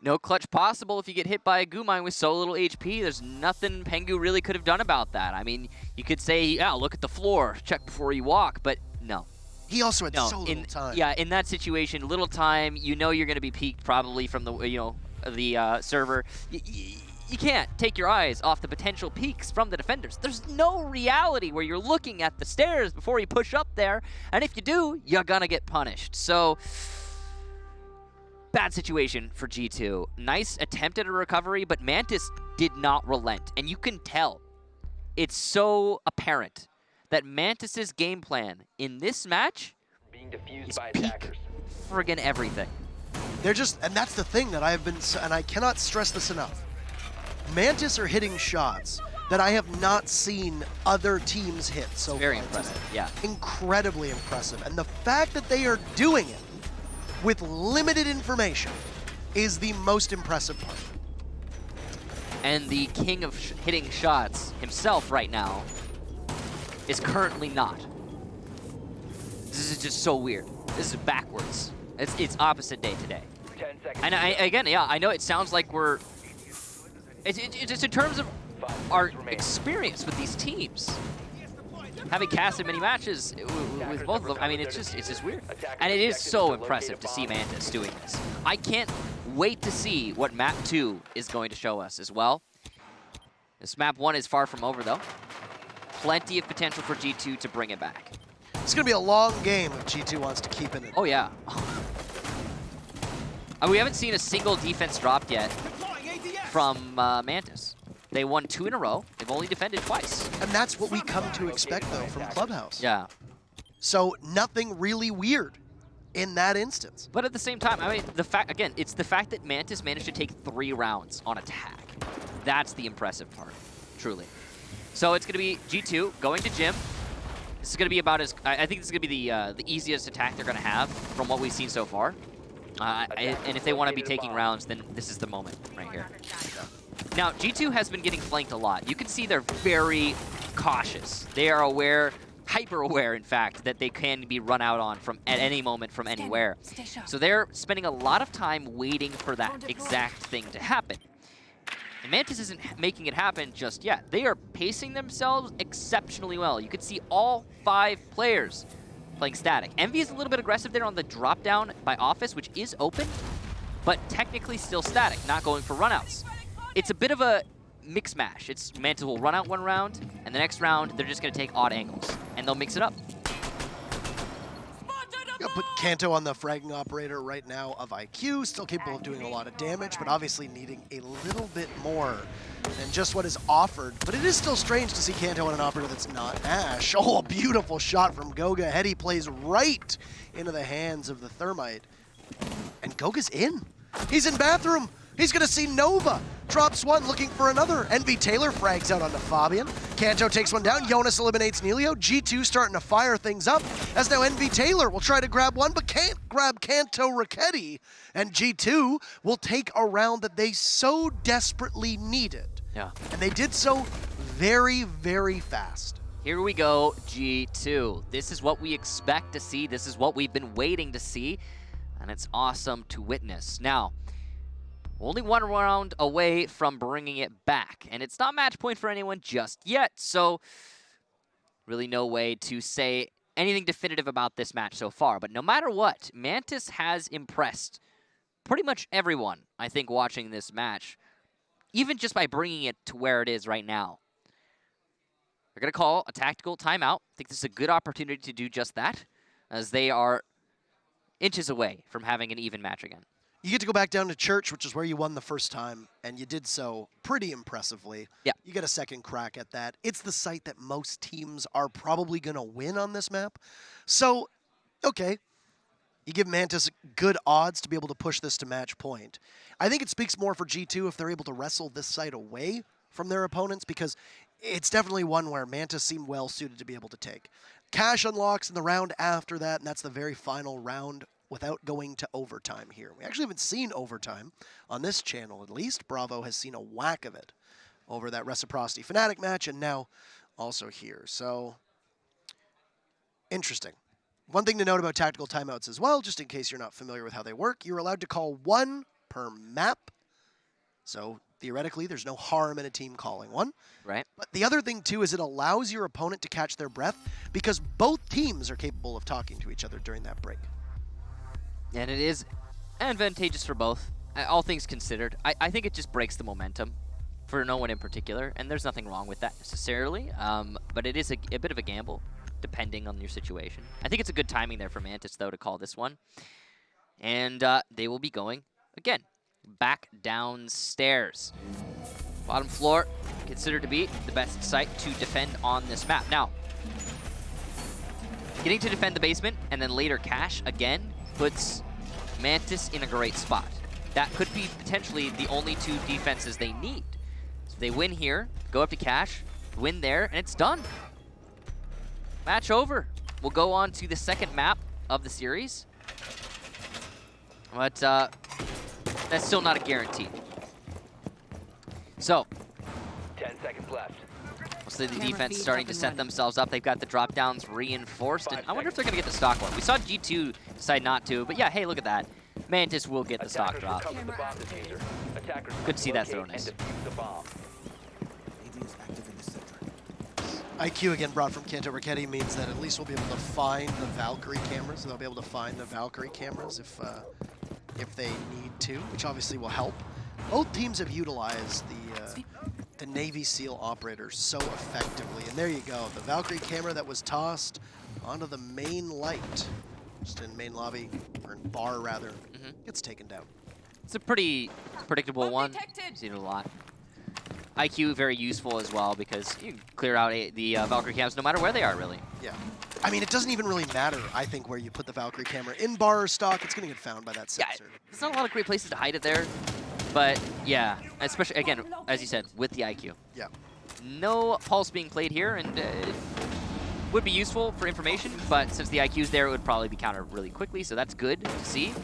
No clutch possible if you get hit by a goo mine with so little HP. There's nothing Pengu really could have done about that. I mean, you could say, yeah, look at the floor, check before you walk, but no. He also had so little time. Yeah, in that situation, little time, you know you're going to be peaked probably from the server. You can't take your eyes off the potential peaks from the defenders. There's no reality where you're looking at the stairs before you push up there, and if you do, you're going to get punished. So, bad situation for G2. Nice attempt at a recovery, but Mantis did not relent, and you can tell. It's so apparent that Mantis's game plan in this match is peak friggin' everything. They're just, and that's the thing that I have been, and I cannot stress this enough. Mantis are hitting shots that I have not seen other teams hit so far. Very impressive, yeah. Incredibly impressive. And the fact that they are doing it with limited information is the most impressive part. And the king of hitting shots himself right now is currently not. This is just so weird. This is backwards. It's opposite day today. 10 seconds. And I know it sounds like we're... It's just in terms of our experience with these teams. Having casted many matches with both of them, I mean, it's just weird. And it is so impressive to see Mantis doing this. I can't wait to see what Map 2 is going to show us as well. This Map 1 is far from over, though. Plenty of potential for G2 to bring it back. It's going to be a long game if G2 wants to keep it in. Oh, yeah. We haven't seen a single defense dropped yet from Mantis. They won 2 in a row. They've only defended twice. And that's what we come to expect, though, from Clubhouse. Yeah. So nothing really weird in that instance. But at the same time, I mean, it's the fact that Mantis managed to take 3 rounds on attack. That's the impressive part, truly. So it's going to be G2 going to Jim. This is going to be about as... I think this is going to be the easiest attack they're going to have from what we've seen so far. And if they want to be taking rounds, then this is the moment right here. Now, G2 has been getting flanked a lot. You can see they're very cautious. They are aware, hyper-aware, in fact, that they can be run out on from at any moment from anywhere. So they're spending a lot of time waiting for that exact thing to happen. And Mantis isn't making it happen just yet. They are pacing themselves exceptionally well. You can see all 5 players playing static. Envy is a little bit aggressive there on the drop down by Office, which is open, but technically still static, not going for runouts. It's a bit of a mix mash. It's Mantis will run out 1 round, and the next round they're just going to take odd angles, and they'll mix it up. Gonna put Kanto on the fragging operator right now of IQ, still capable of doing a lot of damage, but obviously needing a little bit more than just what is offered. But it is still strange to see Kanto on an operator that's not Ash. Oh, a beautiful shot from Goga. Hedy plays right into the hands of the Thermite. And Goga's in. He's in bathroom. He's going to see Nova. Drops one, looking for another. Envy Taylor frags out onto Fabian. Kanto takes one down. Jonas eliminates Nelio. G2 starting to fire things up, as now Envy Taylor will try to grab one, but can't grab Kanto Raketti. And G2 will take a round that they so desperately needed. Yeah. And they did so very, very fast. Here we go, G2. This is what we expect to see. This is what we've been waiting to see. And it's awesome to witness. Now, only one round away from bringing it back. And it's not match point for anyone just yet. So, really no way to say anything definitive about this match so far. But no matter what, Mantis has impressed pretty much everyone, I think, watching this match. Even just by bringing it to where it is right now. They're going to call a tactical timeout. I think this is a good opportunity to do just that, as they are inches away from having an even match again. You get to go back down to church, which is where you won the first time, and you did so pretty impressively. Yeah. You get a second crack at that. It's the site that most teams are probably going to win on this map. So, okay. You give Mantis good odds to be able to push this to match point. I think it speaks more for G2 if they're able to wrestle this site away from their opponents, because it's definitely one where Mantis seem well suited to be able to take. Cash unlocks in the round after that, and that's the very final round without going to overtime here. We actually haven't seen overtime on this channel, at least. Bravo has seen a whack of it over that Reciprocity Fnatic match, and now also here. So, interesting. One thing to note about tactical timeouts as well, just in case you're not familiar with how they work, you're allowed to call one per map. So, theoretically, there's no harm in a team calling one. Right. But the other thing, too, is it allows your opponent to catch their breath because both teams are capable of talking to each other during that break. And it is advantageous for both, all things considered. I think it just breaks the momentum for no one in particular, and there's nothing wrong with that necessarily, but it is a bit of a gamble, depending on your situation. I think it's a good timing there for Mantis, though, to call this one. And they will be going, again, back downstairs. Bottom floor, considered to be the best site to defend on this map. Now, getting to defend the basement and then later cash again puts Mantis in a great spot. That could be potentially the only two defenses they need. So they win here, go up to cash, win there, and it's done. Match over. We'll go on to the second map of the series. But that's still not a guarantee. So, 10 seconds left. so the defense starting to set themselves up. They've got the drop downs reinforced, and I wonder if they're going to get the stock one. We saw G2 decide not to, but yeah, hey, look at that. Mantis will get the stock drop. Good to see that throwness. IQ again brought from Kanto Raketti means that at least we'll be able to find the Valkyrie cameras. They'll be able to find the Valkyrie cameras if they need to, which obviously will help. Both teams have utilized the Navy SEAL operators so effectively. And there you go, the Valkyrie camera that was tossed onto the main light, just in main lobby, or in bar rather, gets taken down. It's a pretty predictable one. Seen it a lot. IQ very useful as well because you can clear out the Valkyrie cams no matter where they are, really. Yeah. I mean, it doesn't even really matter, I think, where you put the Valkyrie camera. In bar or stock, it's going to get found by that sensor. Yeah, there's not a lot of great places to hide it there. But, yeah, especially, again, as you said, with the IQ. Yeah. No pulse being played here, and it would be useful for information, but since the IQ's there, it would probably be countered really quickly, so that's good to see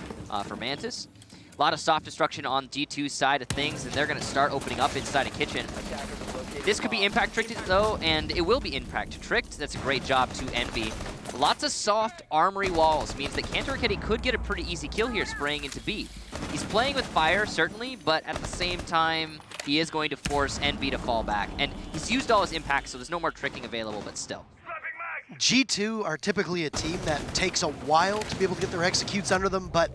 for Mantis. A lot of soft destruction on G2's side of things, and they're going to start opening up inside a kitchen. This could be impact tricked, though, and it will be impact tricked. That's a great job to Envy. Lots of soft armory walls means that Kanto Raketti could get a pretty easy kill here spraying into B. He's playing with fire, certainly, but at the same time, he is going to force Envy to fall back. And he's used all his impacts, so there's no more tricking available, but still. G2 are typically a team that takes a while to be able to get their executes under them, but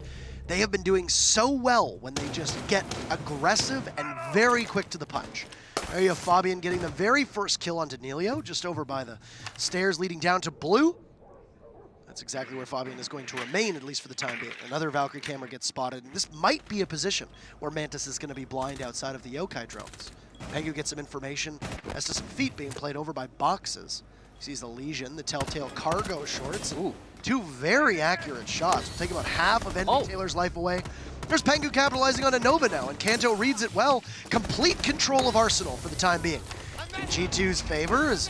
they have been doing so well when they just get aggressive and very quick to the punch. There you have Fabian getting the very first kill onto Nelio, just over by the stairs leading down to blue. That's exactly where Fabian is going to remain, at least for the time being. Another Valkyrie camera gets spotted, and this might be a position where Mantis is going to be blind outside of the yokai drones. Pengu gets some information as to some feet being played over by boxes. He sees the Legion, the Telltale cargo shorts. Ooh. Two very accurate shots. Will take about half of Envy Taylor's life away. There's Pengu capitalizing on a Nova now, and Kanto reads it well. Complete control of Arsenal for the time being. In G2's favor is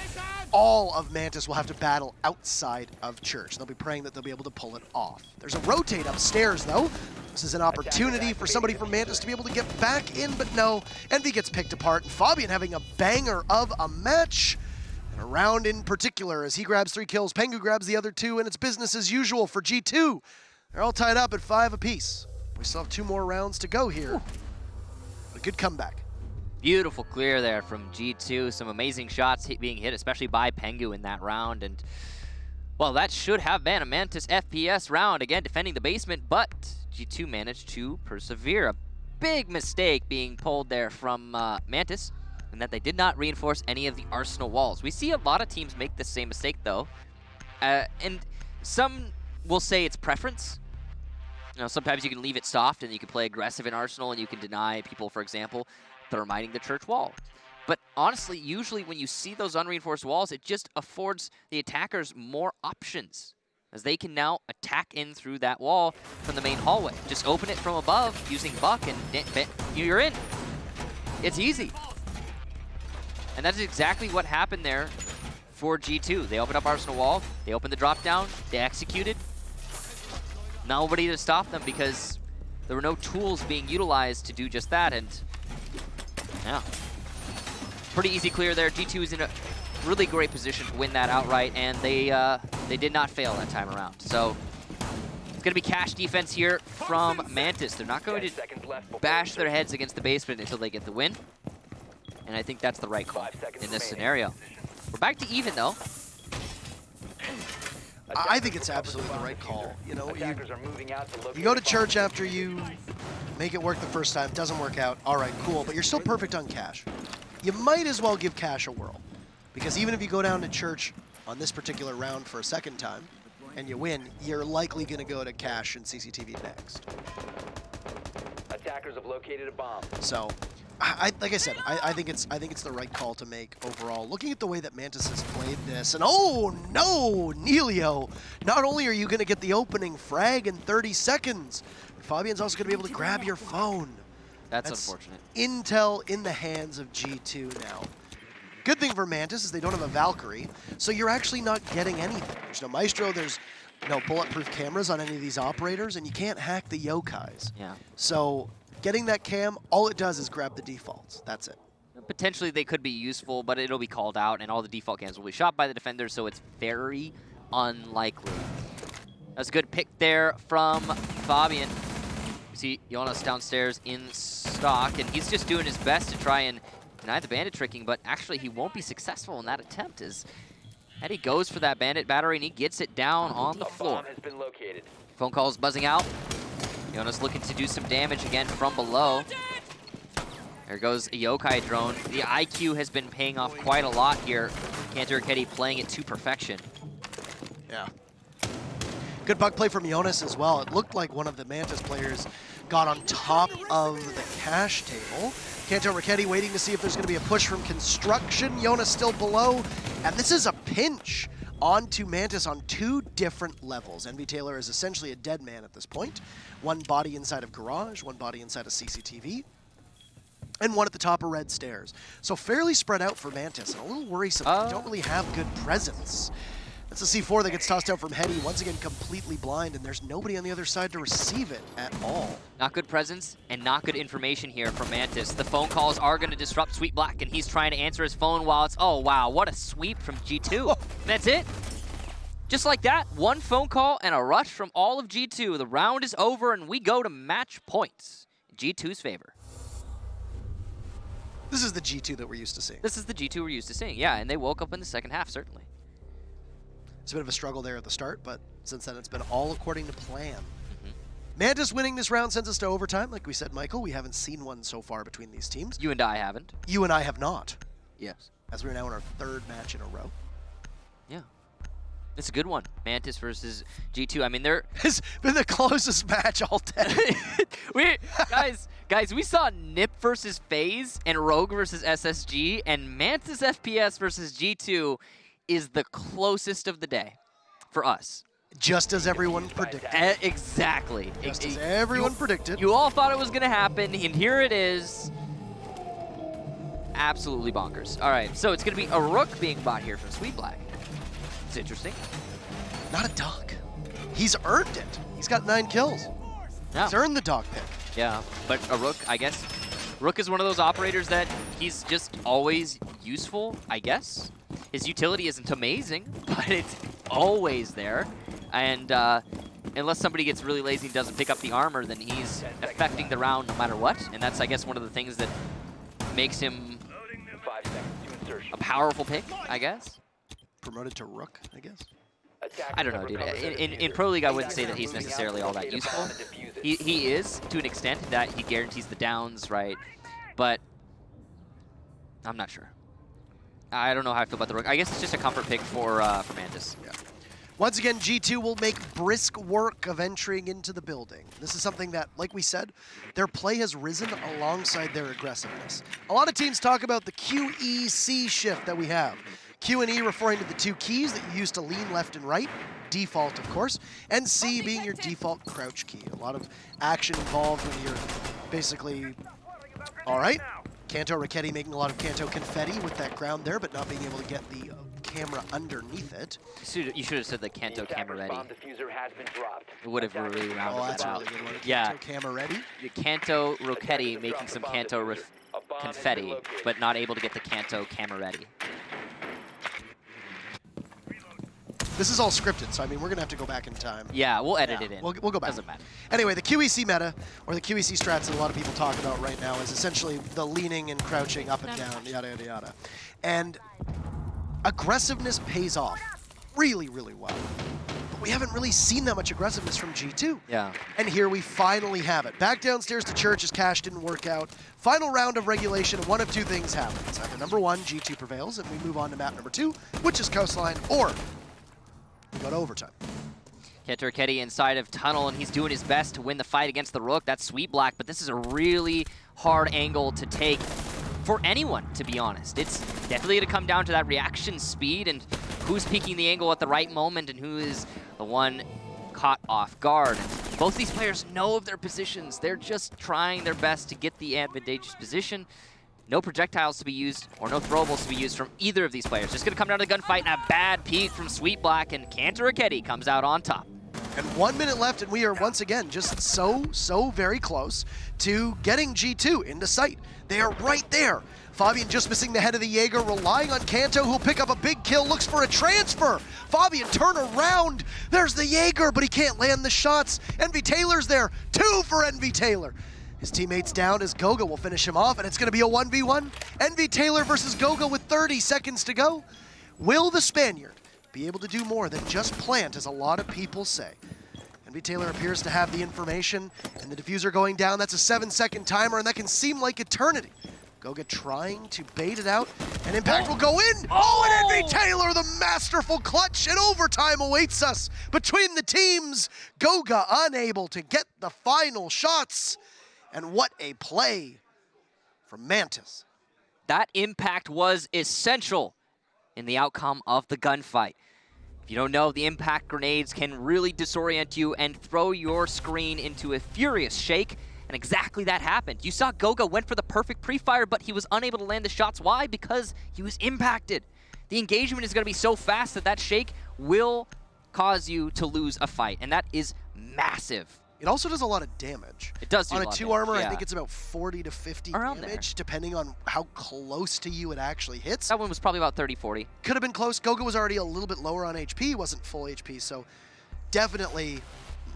all of Mantis will have to battle outside of Church. They'll be praying that they'll be able to pull it off. There's a rotate upstairs, though. This is an opportunity for somebody from Mantis to be able to get back in, but no. Envy gets picked apart, and Fabian having a banger of a match. And a round in particular as he grabs 3 kills, Pengu grabs the other 2, and it's business as usual for G2. They're all tied up at 5 apiece. We still have 2 more rounds to go here. A good comeback. Beautiful clear there from G2. Some amazing shots being hit, especially by Pengu in that round. And, well, that should have been a Mantis FPS round. Again, defending the basement, but G2 managed to persevere. A big mistake being pulled there from Mantis, and that they did not reinforce any of the Arsenal walls. We see a lot of teams make the same mistake, though. And some will say it's preference. You know, sometimes you can leave it soft and you can play aggressive in Arsenal and you can deny people, for example, thermiting the church wall. But honestly, usually when you see those unreinforced walls, it just affords the attackers more options, as they can now attack in through that wall from the main hallway. Just open it from above using Buck and you're in. It's easy. And that's exactly what happened there for G2. They opened up Arsenal wall, they opened the drop down, they executed. Nobody to stop them because there were no tools being utilized to do just that. And yeah, pretty easy clear there. G2 is in a really great position to win that outright, and they did not fail that time around. So it's going to be cash defense here from Mantis. They're not going to bash their heads against the basement until they get the win, and I think that's the right call in this scenario. We're back to even, though. I think it's absolutely the right call. You know, you go to Church after you make it work the first time, doesn't work out, all right, cool, but you're still perfect on Cash. You might as well give Cash a whirl, because even if you go down to Church on this particular round for a second time and you win, you're likely going to go to Cash and CCTV next. Attackers have located a bomb. So, like I said, I think it's the right call to make overall. Looking at the way that Mantis has played this, and oh no, Nelio! Not only are you going to get the opening frag in 30 seconds, but Fabian's also going to be able to grab your phone. That's unfortunate. Intel in the hands of G2 now. Good thing for Mantis is they don't have a Valkyrie, so you're actually not getting anything. There's no Maestro, there's no bulletproof cameras on any of these operators, and you can't hack the yokais. Yeah. So getting that cam, all it does is grab the defaults. That's it. Potentially they could be useful, but it'll be called out, and all the default cams will be shot by the defenders, so it's very unlikely. That's a good pick there from Fabian. You see Jonas downstairs in stock, and he's just doing his best to try and deny the bandit tricking, but actually he won't be successful in that attempt as Eddie goes for that bandit battery, and he gets it down on the floor. Bomb has been located. Phone calls buzzing out. Jonas looking to do some damage again from below. There goes a yokai drone. The IQ has been paying off quite a lot here. Kanto Raketti playing it to perfection. Yeah. Good bug play from Jonas as well. It looked like one of the Mantis players got on top of the cash table. Kanto Raketti waiting to see if there's going to be a push from construction. Jonas still below. And this is a pinch onto Mantis on 2 different levels. Envy Taylor is essentially a dead man at this point. 1 body inside of garage, 1 body inside of CCTV, and 1 at the top of red stairs. So fairly spread out for Mantis, and a little worrisome. They don't really have good presence. That's a C4 that gets tossed out from Hetty, once again completely blind, and there's nobody on the other side to receive it at all. Not good presence and not good information here from Mantis. The phone calls are going to disrupt Sweet Black, and he's trying to answer his phone while it's, oh wow, what a sweep from G2. That's it. Just like that, 1 phone call and a rush from all of G2. The round is over, and we go to match points in G2's favor. This is the G2 that we're used to seeing. This is the G2 we're used to seeing, yeah, and they woke up in the second half, certainly. It's a bit of a struggle there at the start, but since then it's been all according to plan. Mantis winning this round sends us to overtime. Like we said, Michael, we haven't seen one so far between these teams. You and I haven't. You and I have not. Yes. As we're now in our 3rd match in a row. Yeah. It's a good one. Mantis versus G2. I mean, it's been the closest match all day. Guys, we saw Nip versus FaZe and Rogue versus SSG, and Mantis FPS versus G2 is the closest of the day for us. Just as everyone predicted. Exactly. Just as everyone predicted. You all thought it was going to happen, and here it is. Absolutely bonkers. All right, so it's going to be a Rook being bought here from Sweet Black. It's interesting. Not a dog. He's earned it. He's got 9 kills. Yeah. He's earned the dog pick. Yeah, but a Rook, I guess. Rook is one of those operators that he's just always useful, I guess. His utility isn't amazing, but it's always there. And unless somebody gets really lazy and doesn't pick up the armor, then he's affecting the round no matter what. And that's, I guess, one of the things that makes him a powerful pick, I guess. Promoted to Rook, I guess. I don't know, dude. In Pro League, I wouldn't say that he's necessarily all that useful. He is, to an extent, that he guarantees the downs, right? But I'm not sure. I don't know how I feel about the Rook. I guess it's just a comfort pick for Mantis. Yeah. Once again, G2 will make brisk work of entering into the building. This is something that, like we said, their play has risen alongside their aggressiveness. A lot of teams talk about the QEC shift that we have. Q and E referring to the 2 keys that you use to lean left and right, default of course, and C being your default crouch key. A lot of action involved when you're basically, all right, Kanto Raketti making a lot of Kanto confetti with that ground there, but not being able to get the camera underneath it. You should have said the Kanto camera ready. It would have really rounded Oh, that's that a out. really good one. Yeah. Kanto camera ready. The Kanto Raketti making some Kanto confetti, but not able to get the Kanto camera ready. This is all scripted, so I mean, we're going to have to go back in time. Yeah, we'll edit it in. We'll go back. Doesn't matter. Anyway, the QEC meta, or the QEC strats that a lot of people talk about right now, is essentially the leaning and crouching up and down, yada, yada, yada. And aggressiveness pays off really, really well. But we haven't really seen that much aggressiveness from G2. Yeah. And here we finally have it. Back downstairs to church as Cash didn't work out. Final round of regulation, and one of 2 things happens. Either number 1, G2 prevails, and we move on to map number 2, which is Coastline, or we go to overtime. Kanto Raketti inside of Tunnel, and he's doing his best to win the fight against the Rook. That's Sweet Black, but this is a really hard angle to take for anyone, to be honest. It's definitely going to come down to that reaction speed and who's peeking the angle at the right moment and who is the one caught off guard. And both these players know of their positions. They're just trying their best to get the advantageous position. No projectiles to be used, or no throwables to be used from either of these players. Just going to come down to the gunfight, and a bad peek from Sweet Black, and Kanto Raketti comes out on top. And 1 minute left, and we are once again just so very close to getting G2 into sight. They are right there. Fabian just missing the head of the Jaeger, relying on Kanto, who'll pick up a big kill, looks for a transfer. Fabian, turn around. There's the Jaeger, but he can't land the shots. Envy Taylor's there. 2 for Envy Taylor. His teammate's down as Goga will finish him off, and it's going to be a 1v1. Envy Taylor versus Goga with 30 seconds to go. Will the Spaniard be able to do more than just plant, as a lot of people say? Envy Taylor appears to have the information, and the diffuser going down. That's a 7-second timer, and that can seem like eternity. Goga trying to bait it out, and Impact will go in. Oh, and Envy Taylor, the masterful clutch, and overtime awaits us between the teams. Goga unable to get the final shots. And what a play from Mantis. That impact was essential in the outcome of the gunfight. If you don't know, the impact grenades can really disorient you and throw your screen into a furious shake, and exactly that happened. You saw Goga went for the perfect pre-fire, but he was unable to land the shots. Why? Because he was impacted. The engagement is going to be so fast that that shake will cause you to lose a fight, and that is massive. It also does a lot of damage. It does do on a lot of 2 damage, armor, yeah. I think it's about 40 to 50 Around damage, there. depending on how close to you it actually hits. That one was probably about 30, 40. Could have been close. Goga was already a little bit lower on HP, wasn't full HP, so definitely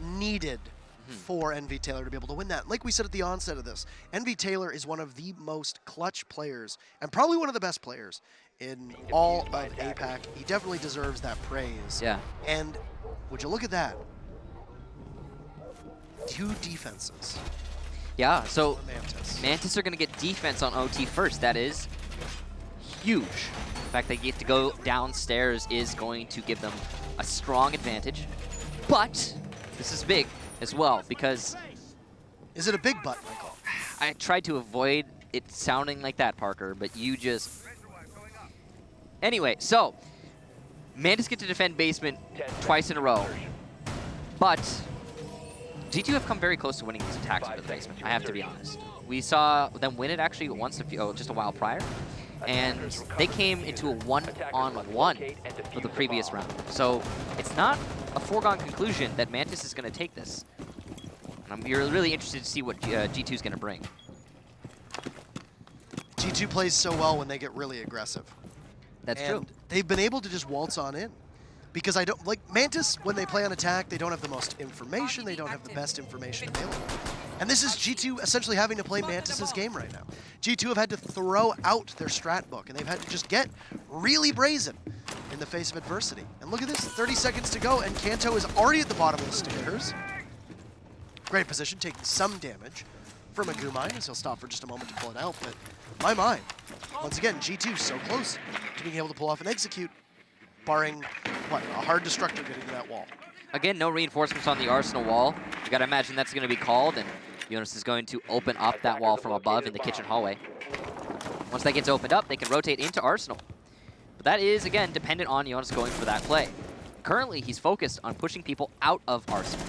needed for Envy Taylor to be able to win that. Like we said at the onset of this, Envy Taylor is one of the most clutch players, and probably one of the best players in all of APAC. He definitely deserves that praise. Yeah. And would you look at that? 2 defenses. Yeah, so Mantis. Mantis are going to get defense on OT first. That is huge. The fact they get to go downstairs is going to give them a strong advantage. But this is big as well, because... Is it a big butt, Michael? I tried to avoid it sounding like that, Parker, but you just... Anyway, so Mantis get to defend basement twice in a row. But G2 have come very close to winning these attacks into the basement, I have to be honest. We saw them win it actually once, just a while prior, and they came into a one-on-one for the previous round. So it's not a foregone conclusion that Mantis is going to take this. And I'm really interested to see what G2 is going to bring. G2 plays so well when they get really aggressive. That's and true. They've been able to just waltz on in. Because I don't, like Mantis, when they play on attack, they don't have the most information, they don't have the best information available. And this is G2 essentially having to play Mantis's game right now. G2 have had to throw out their strat book, and they've had to just get really brazen in the face of adversity. And look at this, 30 seconds to go, and Kanto is already at the bottom of the stairs. Great position, taking some damage from Agumai, as he'll stop for just a moment to pull it out, but my, once again, G2 so close to being able to pull off and execute, barring, what, a hard destructor getting to that wall. Again, no reinforcements on the Arsenal wall. You gotta imagine that's gonna be called, and Jonas is going to open up that wall from above in the kitchen hallway. Once that gets opened up, they can rotate into Arsenal. But that is, again, dependent on Jonas going for that play. Currently, he's focused on pushing people out of Arsenal.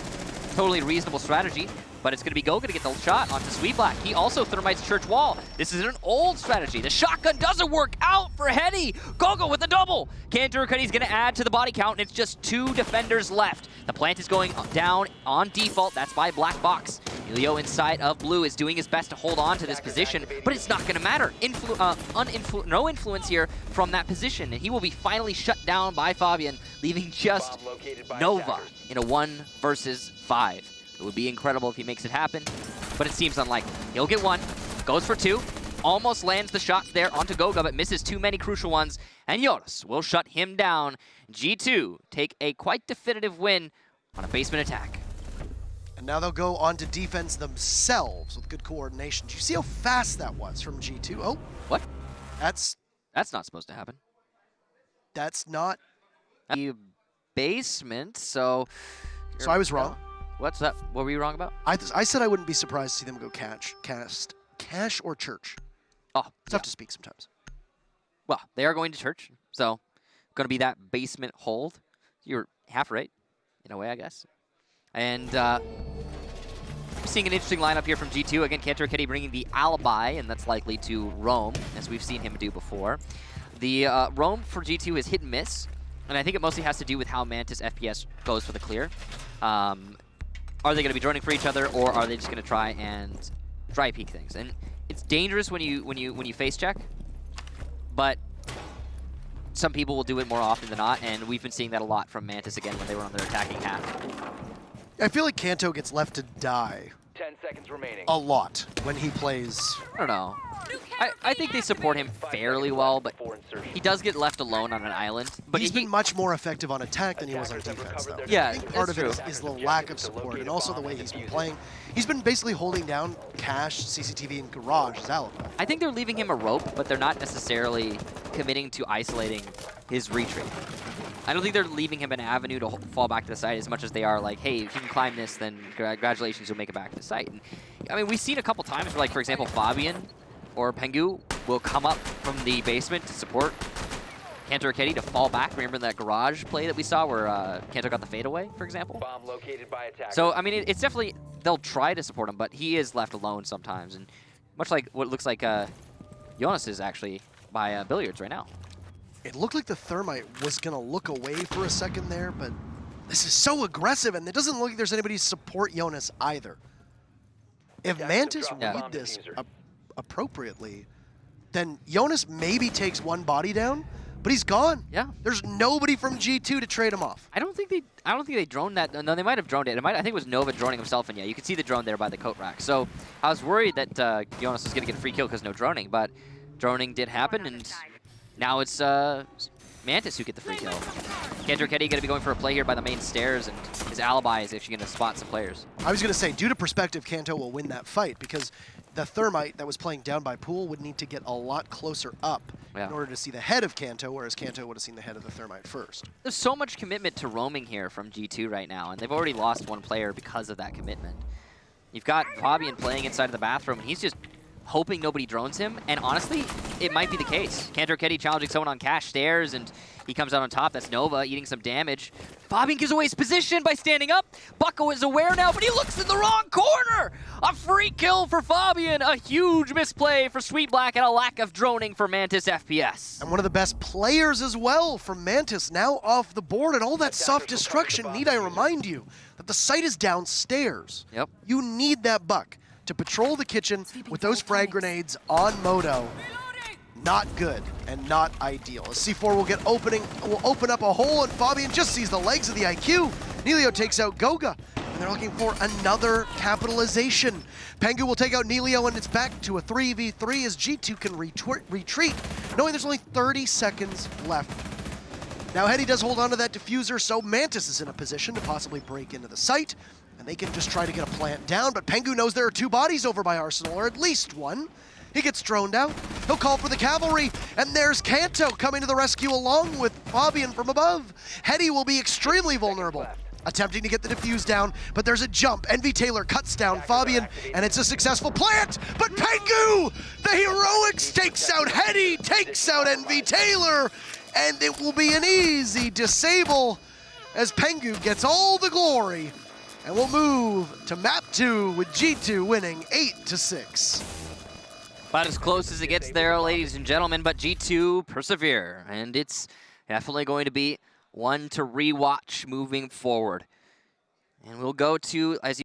Totally reasonable strategy, but it's going to be Goga to get the shot onto Sweetblack. He also thermites Church Wall. This is an old strategy. The shotgun doesn't work out for Hetty. Goga with a double. Kantarakutty's going to add to the body count, and it's just 2 defenders left. The plant is going down on default. That's by Black Box. Elio inside of Blue is doing his best to hold on to this position, but it's not going to matter. No influence here from that position, and he will be finally shut down by Fabian, leaving just Nova in a 1 versus 5. It would be incredible if he makes it happen, but it seems unlikely. He'll get 1, goes for 2, almost lands the shots there onto Goga, but misses too many crucial ones, and Jonas will shut him down. G2 take a quite definitive win on a basement attack. And now they'll go on to defense themselves with good coordination. Do you see how fast that was from G2? Oh. What? That's not supposed to happen. That's not. The basement, so I was wrong. What's that? What were you wrong about? I said I wouldn't be surprised to see them go cash or church. Oh, it's tough to speak sometimes. Well, they are going to church, so going to be that basement hold. You're half right, in a way, I guess. And seeing an interesting lineup here from G2. Again, Kantarakutty bringing the alibi, and that's likely to roam, as we've seen him do before. The roam for G2 is hit and miss, and I think it mostly has to do with how Mantis FPS goes for the clear. Are they going to be droning for each other, or are they just going to try and dry peek things? And it's dangerous when you face check, but some people will do it more often than not, and we've been seeing that a lot from Mantis again when they were on their attacking half. I feel like Kanto gets left to die 10 seconds remaining. a lot when he plays. I don't know. I think they support him fairly well, but he does get left alone on an island. But he's been much more effective on attack than he was on defense, though. Yeah, I think part of it is the lack of support, and also the way he's been playing. He's been basically holding down Cash, CCTV, and Garage as alibi. I think they're leaving him a rope, but they're not necessarily committing to isolating his retreat. I don't think they're leaving him an avenue to fall back to the site as much as they are like, hey, if you can climb this, then congratulations, you'll make it back to the site. And, I mean, we've seen a couple times where, like, for example, Fabian or Pengu will come up from the basement to support Kantarakutty to fall back. Remember that garage play that we saw where Kanto got the fadeaway, for example? Bomb located by attackers. So, I mean, it's definitely, they'll try to support him, but he is left alone sometimes. And much like what looks like Jonas is actually by Billiards right now. It looked like the Thermite was going to look away for a second there, but this is so aggressive, and it doesn't look like there's anybody to support Jonas either. If Mantis read this appropriately, then Jonas maybe takes 1 body down, but he's gone. Yeah. There's nobody from G2 to trade him off. I don't think they droned that. No, they might have droned it. I think it was Nova droning himself, and yeah, you can see the drone there by the coat rack. So I was worried that Jonas was going to get a free kill because no droning, but droning did happen, and now it's Mantis who get the free kill. Kantarakutty going to be going for a play here by the main stairs, and his alibi is actually going to spot some players. I was going to say, due to perspective, Kanto will win that fight because the Thermite that was playing down by Pool would need to get a lot closer up in order to see the head of Kanto, whereas Kanto would have seen the head of the Thermite first. There's so much commitment to roaming here from G2 right now, and they've already lost 1 player because of that commitment. You've got Fabian playing inside of the bathroom, and he's just hoping nobody drones him, and honestly, it might be the case. Kantarakutty challenging someone on cash stairs, and He comes out on top. That's Nova eating some damage. Fabian gives away his position by standing up. Bucko is aware now, but he looks in the wrong corner. A free kill for Fabian. A huge misplay for Sweet Black and a lack of droning for Mantis FPS. And one of the best players as well from Mantis now off the board, and all that soft destruction. Need I remind you that the site is downstairs. Yep. You need that buck to patrol the kitchen with those frag grenades on Moto. Not good and not ideal. As C4 will open up a hole, and Fabian just sees the legs of the IQ. Nelio takes out Goga, and they're looking for another capitalization. Pengu will take out Nelio, and it's back to a 3v3 as G2 can retreat, knowing there's only 30 seconds left. Now Hetty does hold on to that diffuser, so Mantis is in a position to possibly break into the site, and they can just try to get a plant down, but Pengu knows there are 2 bodies over by Arsenal, or at least 1. He gets droned out. He'll call for the cavalry, and there's Kanto coming to the rescue along with Fabian from above. Hetty will be extremely vulnerable, attempting to get the defuse down, but there's a jump. Envy Taylor cuts down Fabian, and it's a successful plant, but Pengu, the heroics, takes out Hetty, takes out Envy Taylor, and it will be an easy disable as Pengu gets all the glory, and we'll move to map 2 with G2 winning 8-6. About as close as it gets there, ladies and gentlemen, but G2 persevere, and it's definitely going to be one to rewatch moving forward. And we'll go to, as you